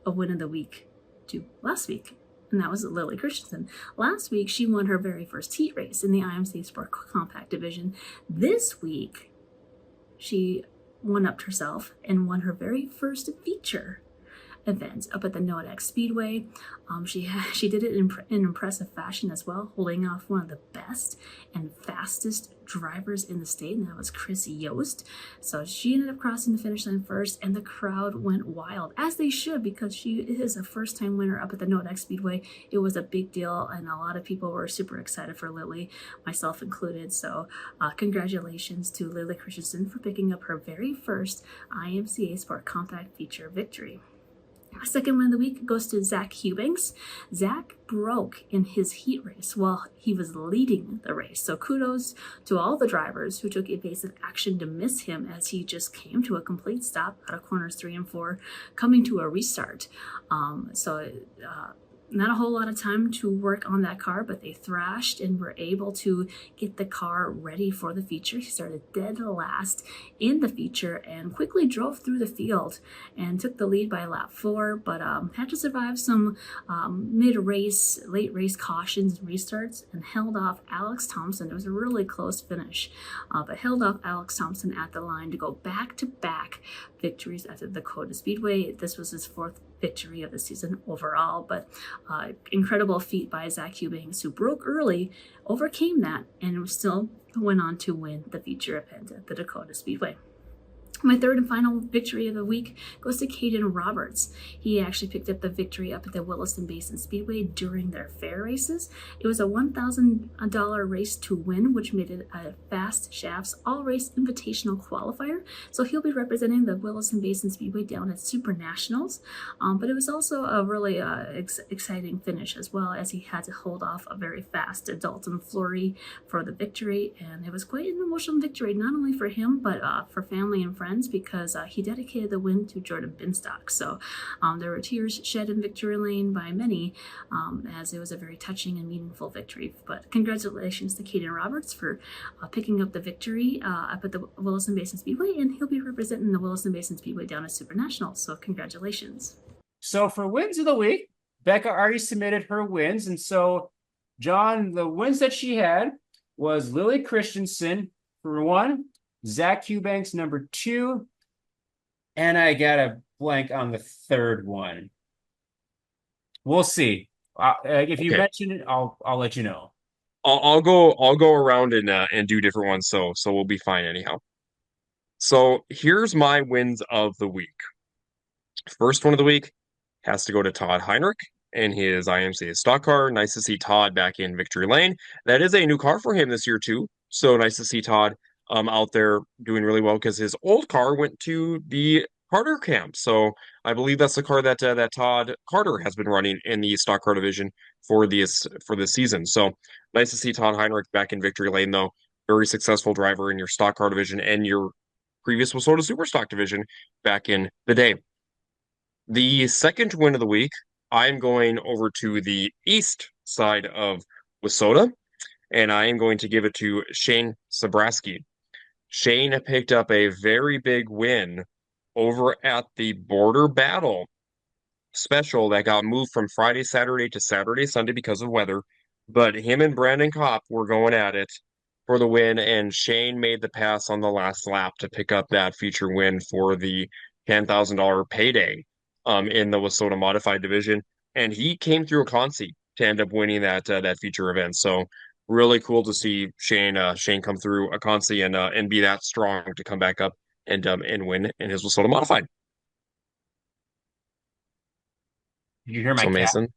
a win of the week to last week, and that was Lily Christensen. Last week, she won her very first heat race in the IMCA Sport Compact Division. This week, she one-upped herself and won her very first feature event up at the Nodak Speedway. She did it in impressive fashion as well, holding off one of the best and fastest drivers in the state, and that was Chris Yost. So she ended up crossing the finish line first, and the crowd went wild, as they should, because she is a first-time winner up at the Nodak Speedway. It was a big deal, and a lot of people were super excited for Lily, myself included. So congratulations to Lily Christensen for picking up her very first IMCA Sport Compact feature victory. Second win of the week goes to Zach Eubanks. Zach broke in his heat race while he was leading the race. So kudos to all the drivers who took evasive action to miss him as he just came to a complete stop out of corners 3 and 4, coming to a restart. Not a whole lot of time to work on that car, but they thrashed and were able to get the car ready for the feature. He started dead last in the feature and quickly drove through the field and took the lead by lap 4, but had to survive some mid-race, late-race cautions and restarts and held off Alex Thompson. It was a really close finish, but held off Alex Thompson at the line to go back-to-back victories at the Dacotah Speedway. This was his 4th victory of the season overall, but incredible feat by Zach Eubanks, who broke early, overcame that, and still went on to win the feature event at the Dacotah Speedway. My third and final victory of the week goes to Caden Roberts. He actually picked up the victory up at the Williston Basin Speedway during their fair races. It was a $1,000 race to win, which made it a Fast Shafts All-Race Invitational Qualifier. So he'll be representing the Williston Basin Speedway down at Super Nationals. But it was also a really exciting finish as well, as he had to hold off a very fast Dalton Fleury for the victory. And it was quite an emotional victory, not only for him, but for family and friends, because he dedicated the win to Jordan Binstock. So there were tears shed in victory lane by many, as it was a very touching and meaningful victory. But congratulations to Caden Roberts for picking up the victory up at the Williston Basin Speedway, and he'll be representing the Williston Basin Speedway down at Super Nationals. So congratulations. So for wins of the week, Becca already submitted her wins, and so John, the wins that she had was Lily Christensen for 1, Zach Eubanks number 2, and I got a blank on the third one. We'll see. If you mention it, I'll let you know. I'll go around and do different ones, so we'll be fine anyhow. So here's my wins of the week. First one of the week has to go to Todd Heinrich and his IMCA stock car. Nice to see Todd back in victory lane. That is a new car for him this year too. So nice to see Todd out there doing really well, because his old car went to the Carter camp. So I believe that's the car that Todd Carter has been running in the stock car division for this season. So nice to see Todd Heinrich back in victory lane, though. Very successful driver in your stock car division and your previous Wissota Super Stock division back in the day. The second win of the week, I'm going over to the east side of Wissota, and I am going to give it to Shane Sabraski. Shane picked up a very big win over at the Border Battle special that got moved from Friday, Saturday to Saturday, Sunday because of weather. But him and Brandon Kopp were going at it, for the win, and Shane made the pass on the last lap to pick up that feature win for the $10,000 payday in the WISSOTA Modified Division, and he came through a consi to end up winning that feature event. So really cool to see Shane come through a consi and be that strong to come back up and win in his WISSOTA Modified. Did you hear my So cat? Mason,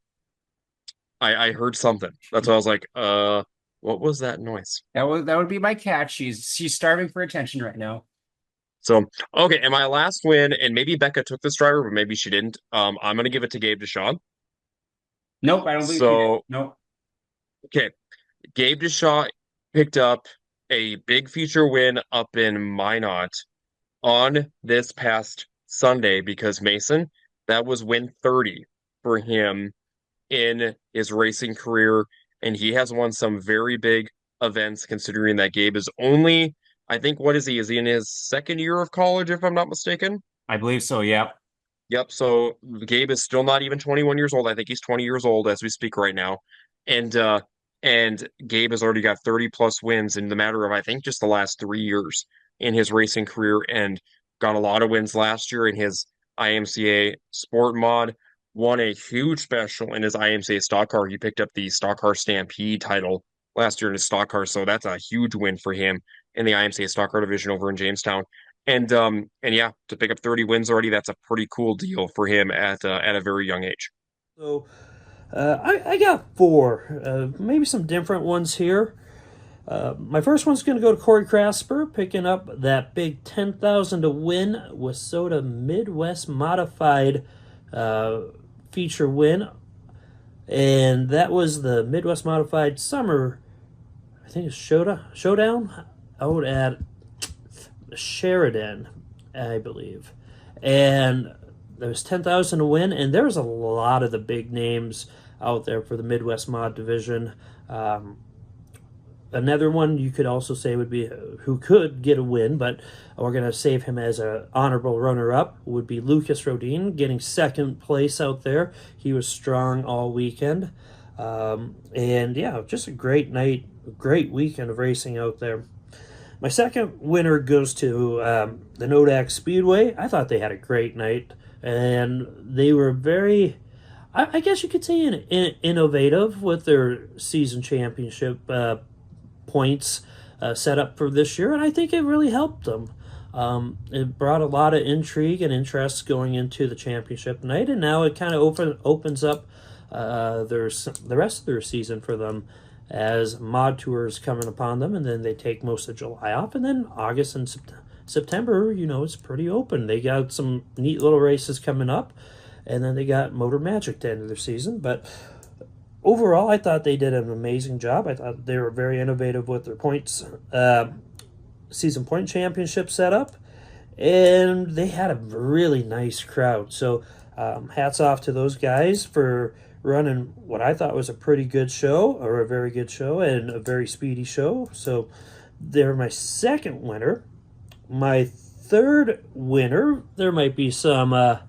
I heard something. That's why I was like, what was that noise? That would be my cat. She's starving for attention right now. So, okay, and my last win, and maybe Becca took this driver, but maybe she didn't. I'm gonna give it to Gabe Deshaw. Nope, I don't believe she did. So, Nope. okay, Gabe Deshaw picked up a big feature win up in Minot on this past Sunday because Mason, that was win 30 for him in his racing career, and he has won some very big events considering that Gabe is only, I think, what is he? Is he in his second year of college, if I'm not mistaken? I believe so, yeah. Yep. So Gabe is still not even 21 years old. I think he's 20 years old as we speak right now. And Gabe has already got 30 plus wins in the matter of, I think, just the last 3 years in his racing career, and got a lot of wins last year in his IMCA Sport Mod. Won a huge special in his IMCA Stock Car. He picked up the Stock Car Stampede title last year in his Stock Car, so that's a huge win for him in the IMCA Stock Car division over in Jamestown. And yeah, to pick up 30 wins already, that's a pretty cool deal for him at a very young age. So I got four, maybe some different ones here. My first one's going to go to Corey Crasper, picking up that big 10,000 to win WISSOTA Midwest Modified feature win, and that was the Midwest Modified Summer, I think it's Showdown out at Sheridan, I believe, and there was 10,000 to win, and there was a lot of the big names out there for the Midwest Mod division. Another one you could also say would be who could get a win, but we're going to save him as an honorable runner-up, would be Lucas Rodin, getting second place out there. He was strong all weekend. And yeah, just a great night, great weekend of racing out there. My second winner goes to the Nodak Speedway. I thought they had a great night, and they were very, I guess you could say, innovative with their season championship points set up for this year, and I think it really helped them. It brought a lot of intrigue and interest going into the championship night, and now it kind of opens up the rest of their season for them as mod tours coming upon them, and then they take most of July off, and then August and September, it's pretty open. They got some neat little races coming up, and then they got Motor Magic to end their season, but overall, I thought they did an amazing job. I thought they were very innovative with their points, season point championship setup, and they had a really nice crowd. So hats off to those guys for running what I thought was a pretty good show, or a very good show, and a very speedy show. So they're my second winner. My third winner, there might be some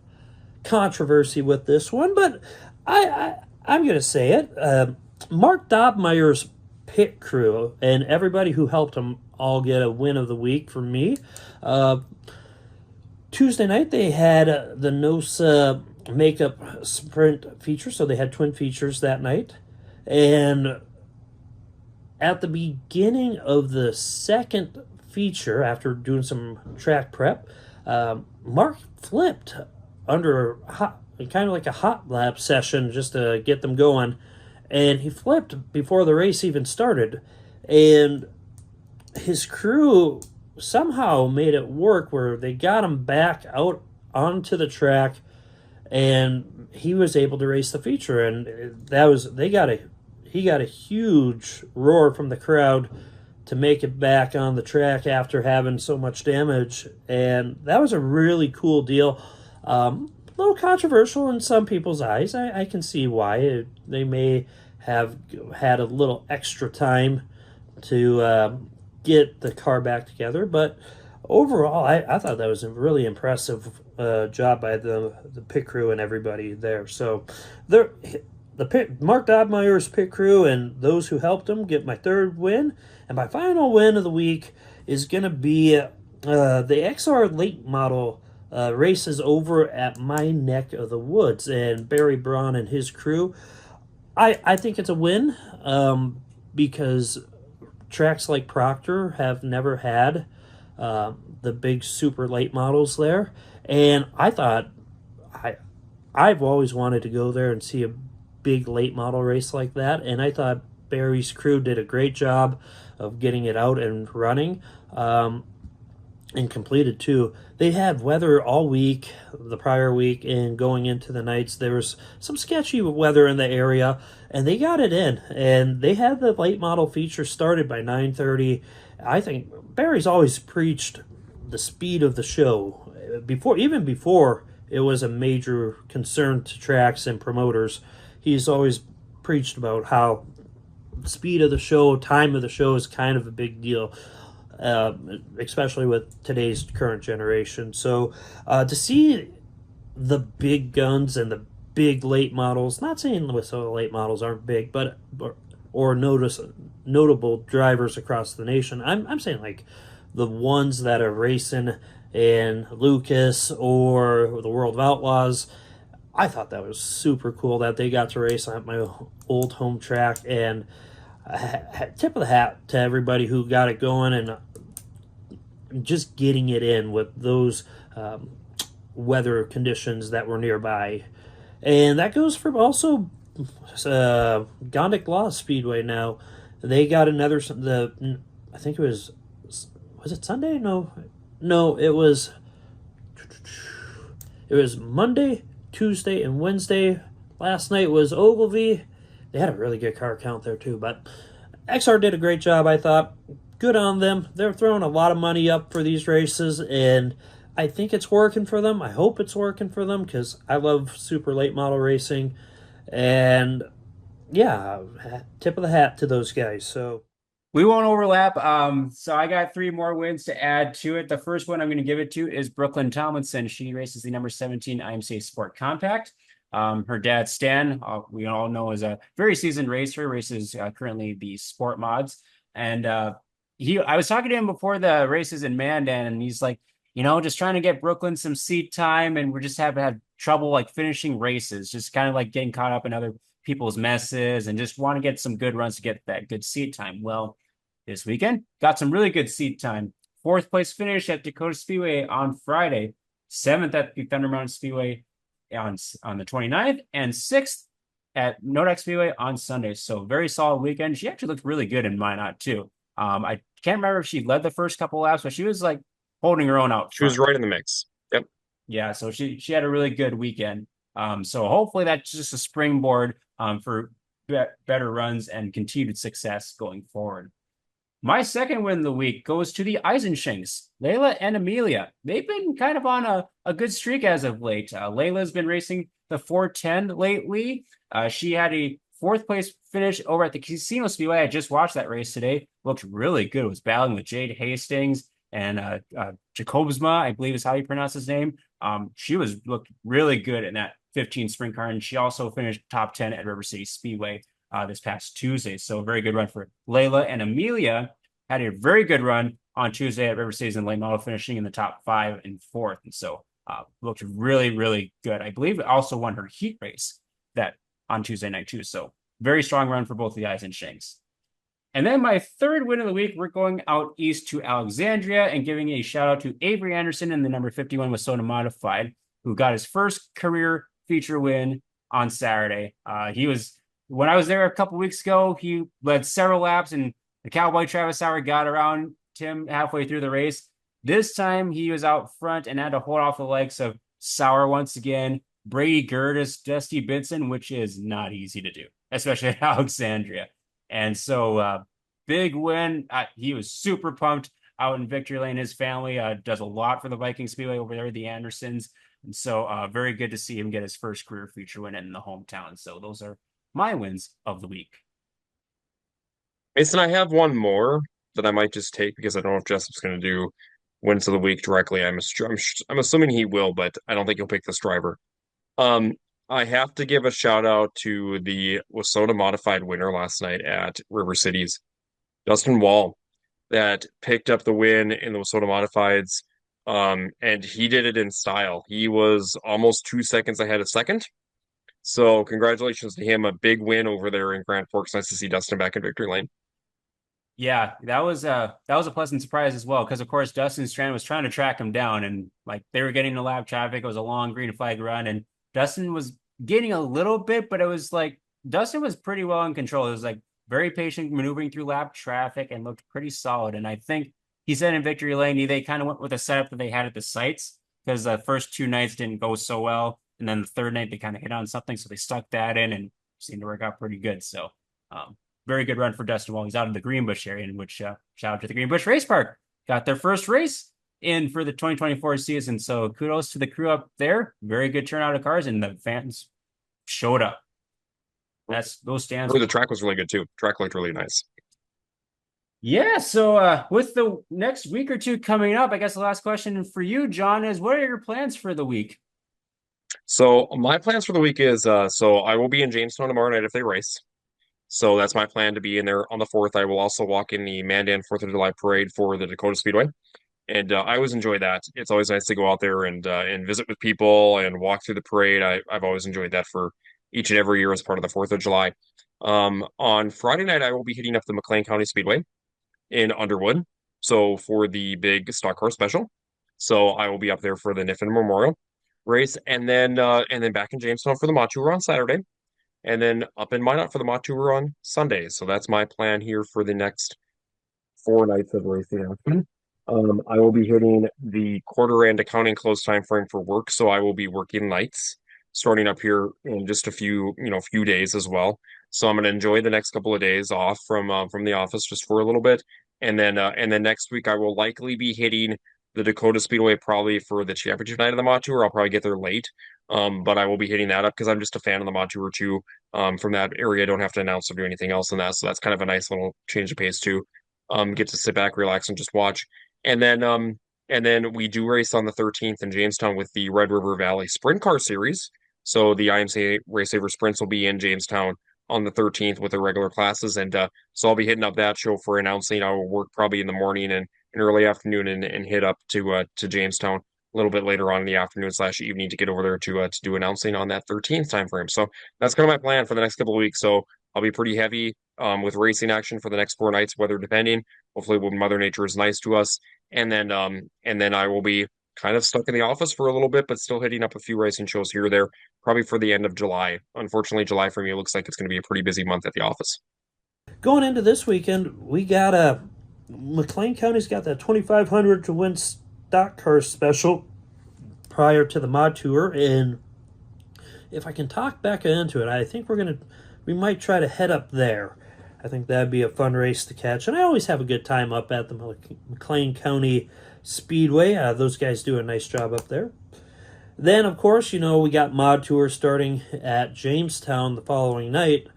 controversy with this one, but I'm going to say it. Mark Dobmeyer's pit crew and everybody who helped him all get a win of the week for me. Tuesday night, they had the NOSA makeup sprint feature, so they had twin features that night. And at the beginning of the second feature, after doing some track prep, Mark flipped under kind of like a hot lap session just to get them going, and he flipped before the race even started, and his crew somehow made it work where they got him back out onto the track, and he was able to race the feature, and he got a huge roar from the crowd to make it back on the track after having so much damage, and that was a really cool deal. A little controversial in some people's eyes. I can see why. They may have had a little extra time to get the car back together, but overall, I thought that was a really impressive job by the pit crew and everybody there. So Mark Dobmeyer's pit crew and those who helped him get my third win. And my final win of the week is going to be the XR late model races over at my neck of the woods. And Barry Braun and his crew, I think it's a win because tracks like Proctor have never had the big super late models there. And I've always wanted to go there and see a big late model race like that, and I thought Barry's crew did a great job of getting it out and running, and completed too. They had weather all week, the prior week, and going into the nights there was some sketchy weather in the area, and they got it in, and they had the late model feature started by 9:30. I think Barry's always preached the speed of the show even before it was a major concern to tracks and promoters. He's always preached about how speed of the show, time of the show is kind of a big deal, especially with today's current generation. So to see the big guns and the big late models, not saying the late models aren't big, but or notable drivers across the nation. I'm saying like the ones that are Racin and Lucas or the World of Outlaws. I thought that was super cool that they got to race at my old home track, and tip of the hat to everybody who got it going and just getting it in with those weather conditions that were nearby. And that goes for also Dacotah Speedway now. They got another, I think it was it Sunday? No, it was Monday, Tuesday, and Wednesday. Last night was Ogilvy. They had a really good car count there too, but XR did a great job, I thought. Good on them. They're throwing a lot of money up for these races, and I think it's working for them. I hope it's working for them because I love super late model racing. And yeah, tip of the hat to those guys. So we won't overlap. So I got 3 more wins to add to it. The first one I'm going to give it to is Brooklyn Tomlinson. She races the number 17 IMCA Sport Compact. Her dad, Stan, we all know is a very seasoned racer, races currently the Sport Mods. And I was talking to him before the races in Mandan, and he's like, just trying to get Brooklyn some seat time, and we're just having had trouble like finishing races, just kind of like getting caught up in other people's messes and just want to get some good runs to get that good seat time. Well, this weekend, got some really good seat time. 4th place finish at Dacotah Speedway on Friday, 7th at the Thunder Mountain Speedway on the 29th, and 6th at Nodak Speedway on Sunday. So very solid weekend. She actually looked really good in Minot too. I can't remember if she led the first couple laps, but she was like holding her own out front. She was right in the mix. Yep. Yeah, so she had a really good weekend. So hopefully that's just a springboard for better runs and continued success going forward. My second win of the week goes to the Eisenschenks, Layla and Amelia. They've been kind of on a good streak as of late. Layla's been racing the 410 lately. She had a 4th place finish over at the Casino Speedway. I just watched that race today. Looked really good. It was battling with Jade Hastings and Jacobsma, I believe is how you pronounce his name. She looked really good in that 15 sprint car, and she also finished top 10 at River City Speedway this past Tuesday. So a very good run for Layla. And Amelia had a very good run on Tuesday at River Cities and late model, finishing in the top 5 and 4th. And so looked really, really good. I believe it also won her heat race that on Tuesday night too. So very strong run for both of the Eisenschenks. And then my third win of the week, we're going out east to Alexandria and giving a shout out to Avery Anderson in the number 51 with Soda Modified, who got his first career feature win on Saturday. When I was there a couple weeks ago, he led several laps, and the Cowboy Travis Sauer got around Tim halfway through the race. This time he was out front and had to hold off the likes of Sauer once again, Brady Gertis, Dusty Benson, which is not easy to do, especially at Alexandria. And so big win. He was super pumped out in Victory Lane. His family does a lot for the Viking Speedway over there, the Andersons. And so very good to see him get his first career feature win in the hometown. So those are my wins of the week. Mason, I have one more that I might just take because I don't know if Jessup's going to do wins of the week directly. I'm assuming he will, but I don't think he'll pick this driver. I have to give a shout out to the Wasota Modified winner last night at River Cities, Dustin Wall, that picked up the win in the Wasota Modifieds. And he did it in style. He was almost 2 seconds ahead of second. So congratulations to him. A big win over there in Grand Forks. Nice to see Dustin back in victory lane. Yeah, that was a pleasant surprise as well, because of course Dustin Strand was trying to track him down, and like they were getting the lap traffic. It was a long green flag run, and Dustin was getting a little bit, but it was like Dustin was pretty well in control. It was like very patient maneuvering through lap traffic and looked pretty solid. And I think he said in victory lane they kind of went with a setup that they had at the sites, because the first 2 nights didn't go so well, and then the third night they kind of hit on something, so they stuck that in and seemed to work out pretty good. So very good run for Dustin while he's out of the Greenbush area, in which shout out to the Greenbush Race Park. Got their first race in for the 2024 season. So kudos to the crew up there. Very good turnout of cars, and the fans showed up. Those stands. The track was really good too. Track looked really nice. Yeah, so with the next week or two coming up, I guess the last question for you, John, is what are your plans for the week? So my plans for the week is so I will be in Jamestown tomorrow night if they race. So that's my plan, to be in there on the 4th. I will also walk in the Mandan 4th of July parade for the Dacotah Speedway. And I always enjoy that. It's always nice to go out there and visit with people and walk through the parade. I've always enjoyed that for each and every year as part of the 4th of July. On Friday night, I will be hitting up the McLean County Speedway in Underwood. So for the big stock car special. So I will be up there for the Niffen Memorial race, and then back in Jamestown for the Mod Tour on Saturday, and then up in Minot for the Mod Tour on Sunday. So that's my plan here for the next 4 nights of racing action. I will be hitting the quarter and accounting close time frame for work, so I will be working nights starting up here in just a few days as well. So I'm going to enjoy the next couple of days off from the office just for a little bit, and then next week I will likely be hitting the Dakota Speedway probably for the championship night of the Mod Tour. I'll probably get there late, but I will be hitting that up because I'm just a fan of the Mod Tour too. From that area, I don't have to announce or do anything else in that, so that's kind of a nice little change of pace too. Get to sit back, relax, and just watch. And then we do race on the 13th in Jamestown with the Red River Valley Sprint Car Series. So the IMCA Race Saver Sprints will be in Jamestown on the 13th with the regular classes, and so I'll be hitting up that show for announcing. I will work probably in the morning and early afternoon and hit up to Jamestown a little bit later on in the afternoon / evening to get over there to do announcing on that 13th time frame. So that's kind of my plan for the next couple of weeks. So I'll be pretty heavy with racing action for the next 4 nights, weather depending. Hopefully, when Mother Nature is nice to us, and then I will be kind of stuck in the office for a little bit, but still hitting up a few racing shows here or there, probably for the end of July. Unfortunately, July for me looks like it's going to be a pretty busy month at the office. Going into this weekend, we got McLean County's got that 2,500 to win stock car special prior to the Mod Tour, and if I can talk Becca into it, I think we might try to head up there. I think that'd be a fun race to catch, and I always have a good time up at the McLean County Speedway. Those guys do a nice job up there. Then, of course, we got Mod Tour starting at Jamestown the following night,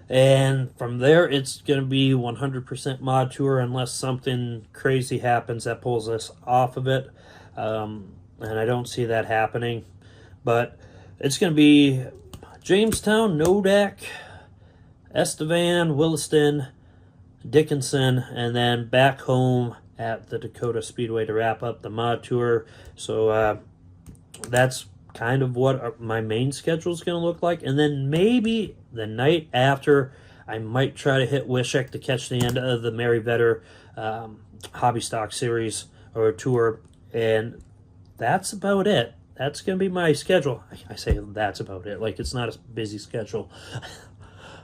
and from there it's going to be 100% Mod Tour unless something crazy happens that pulls us off of it, and I don't see that happening. But it's going to be Jamestown, Nodak, Estevan, Williston, Dickinson, and then back home at the Dakotah Speedway to wrap up the Mod Tour. So that's kind of what my main schedule is going to look like. And then maybe the night after, I might try to hit Issac to catch the end of the Mary Vetter Hobby Stock Series or Tour. And that's about it. That's going to be my schedule. I say that's about it. Like, it's not a busy schedule.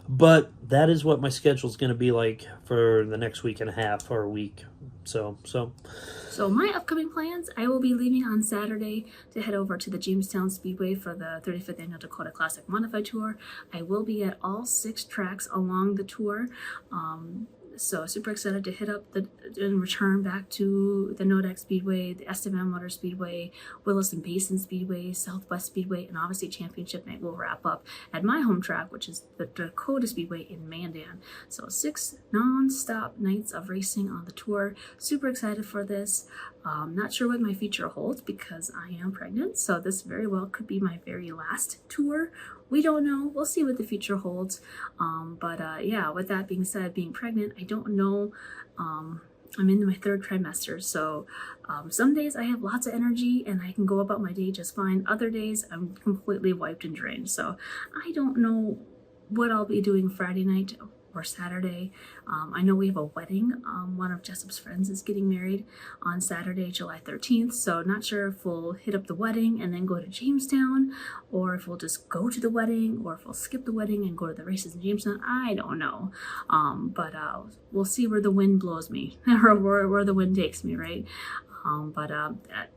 But that is what my schedule is going to be like for the next week and a half or a week. So my upcoming plans, I will be leaving on Saturday to head over to the Jamestown Speedway for the 35th Annual Dakota Classic Modified Tour. I will be at all 6 tracks along the tour. So super excited to hit up and return back to the Nodak Speedway, the Estevan Motor Speedway, Williston Basin Speedway, Southwest Speedway, and obviously Championship Night will wrap up at my home track, which is the Dakota Speedway in Mandan. So 6 non-stop nights of racing on the tour. Super excited for this. Not sure what my future holds because I am pregnant, so this very well could be my very last tour. We don't know. We'll see what the future holds. Yeah, with that being said, being pregnant, I don't know. I'm in my 3rd trimester, so some days I have lots of energy and I can go about my day just fine. Other days I'm completely wiped and drained, so I don't know what I'll be doing Friday night or Saturday. I know we have a wedding. One of Jessup's friends is getting married on Saturday, July 13th. So not sure if we'll hit up the wedding and then go to Jamestown, or if we'll just go to the wedding, or if we'll skip the wedding and go to the races in Jamestown. I don't know. We'll see where the wind blows me or where the wind takes me, right?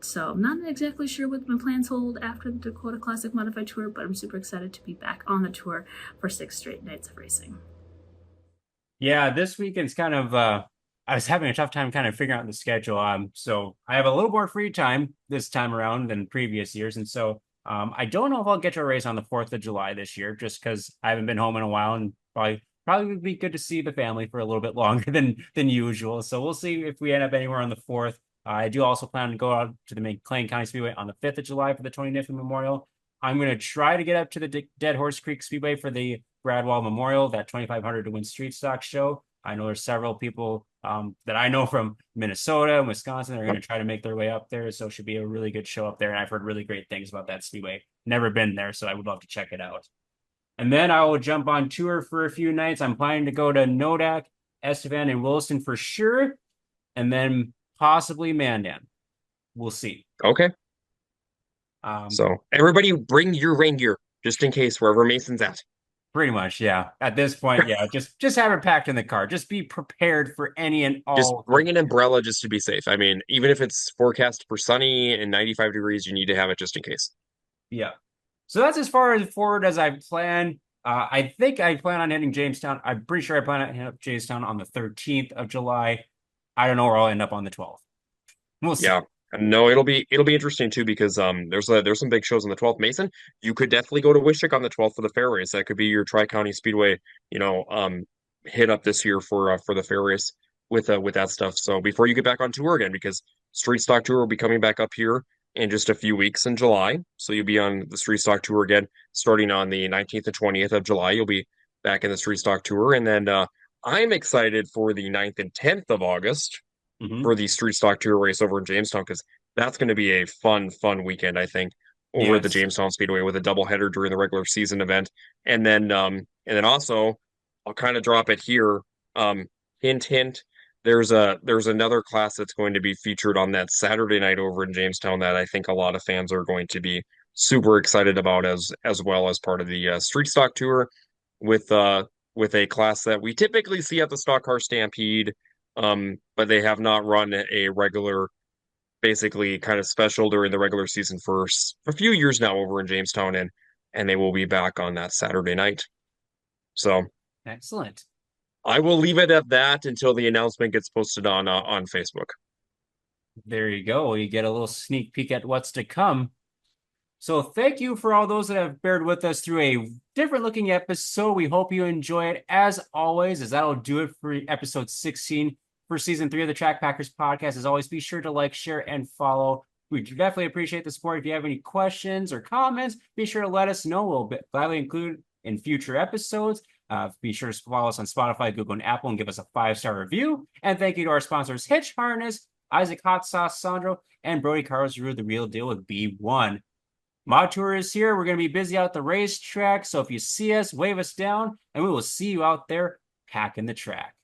So I'm not exactly sure what my plans hold after the Dakota Classic Modified Tour, but I'm super excited to be back on the tour for 6 straight nights of racing. Yeah, this weekend's kind of I was having a tough time kind of figuring out the schedule. So I have a little more free time this time around than previous years, and so I don't know if I'll get to a race on the 4th of July this year, just because I haven't been home in a while, and probably would be good to see the family for a little bit longer than usual. So we'll see if we end up anywhere on the 4th. I do also plan to go out to the McLean County Speedway on the 5th of July for the Tony Niffen Memorial. I'm going to try to get up to the Dead Horse Creek Speedway for the Bradwell Memorial, that 2,500 to win street stock show. I know there's several people that I know from Minnesota and Wisconsin that are going to try to make their way up there. So it should be a really good show up there. And I've heard really great things about that speedway. Never been there, so I would love to check it out. And then I will jump on tour for a few nights. I'm planning to go to Nodak, Estevan, and Williston for sure. And then possibly Mandan. We'll see. Okay. So everybody bring your rain gear just in case wherever Mason's at. Pretty much, yeah. At this point, yeah, just have it packed in the car. Just be prepared for any and all. Just bring an umbrella just to be safe. I mean, even if it's forecast for sunny and 95 degrees, you need to have it just in case. Yeah. So that's as far as forward as I planned. I think I plan on hitting Jamestown. I'm pretty sure I plan on hitting Jamestown on the 13th of July. I don't know where I'll end up on the 12th. We'll see. Yeah. No, it'll be interesting too because there's some big shows on the 12th. Mason, you could definitely go to Issac on the 12th for the fair race. That could be your Tri-County Speedway, hit up this year for the fair race with that stuff. So before you get back on tour again, because Street Stock Tour will be coming back up here in just a few weeks in July. So you'll be on the Street Stock Tour again starting on the 19th and 20th of July. You'll be back in the Street Stock Tour, and then I'm excited for the 9th and 10th of August. For the Street Stock Tour race over in Jamestown, because that's going to be a fun weekend, I think, over at the Jamestown Speedway with a doubleheader during the regular season event. And then also I'll kind of drop it here. Hint, there's another class that's going to be featured on that Saturday night over in Jamestown that I think a lot of fans are going to be super excited about as well as part of the Street Stock Tour with a class that we typically see at the Stock Car Stampede. But they have not run a regular, basically kind of special during the regular season for a few years now over in Jamestown, and they will be back on that Saturday night. So excellent. I will leave it at that until the announcement gets posted on Facebook. There you go. You get a little sneak peek at what's to come. So thank you for all those that have bared with us through a different looking episode. We hope you enjoy it as always, as that'll do it for episode 16 for season 3 of the Track Packers podcast. As always, be sure to like, share, and follow. We definitely appreciate the support. If you have any questions or comments, be sure to let us know. We'll gladly include in future episodes. Be sure to follow us on Spotify, Google, and Apple, and give us a 5-star review. And thank you to our sponsors, Hitch Harness, Issac Hot Sauce, Sondrol, and Brody Carlsrud, the real deal with B1. Mod Tour is here. We're going to be busy out the racetrack. So if you see us, wave us down, and we will see you out there packing the track.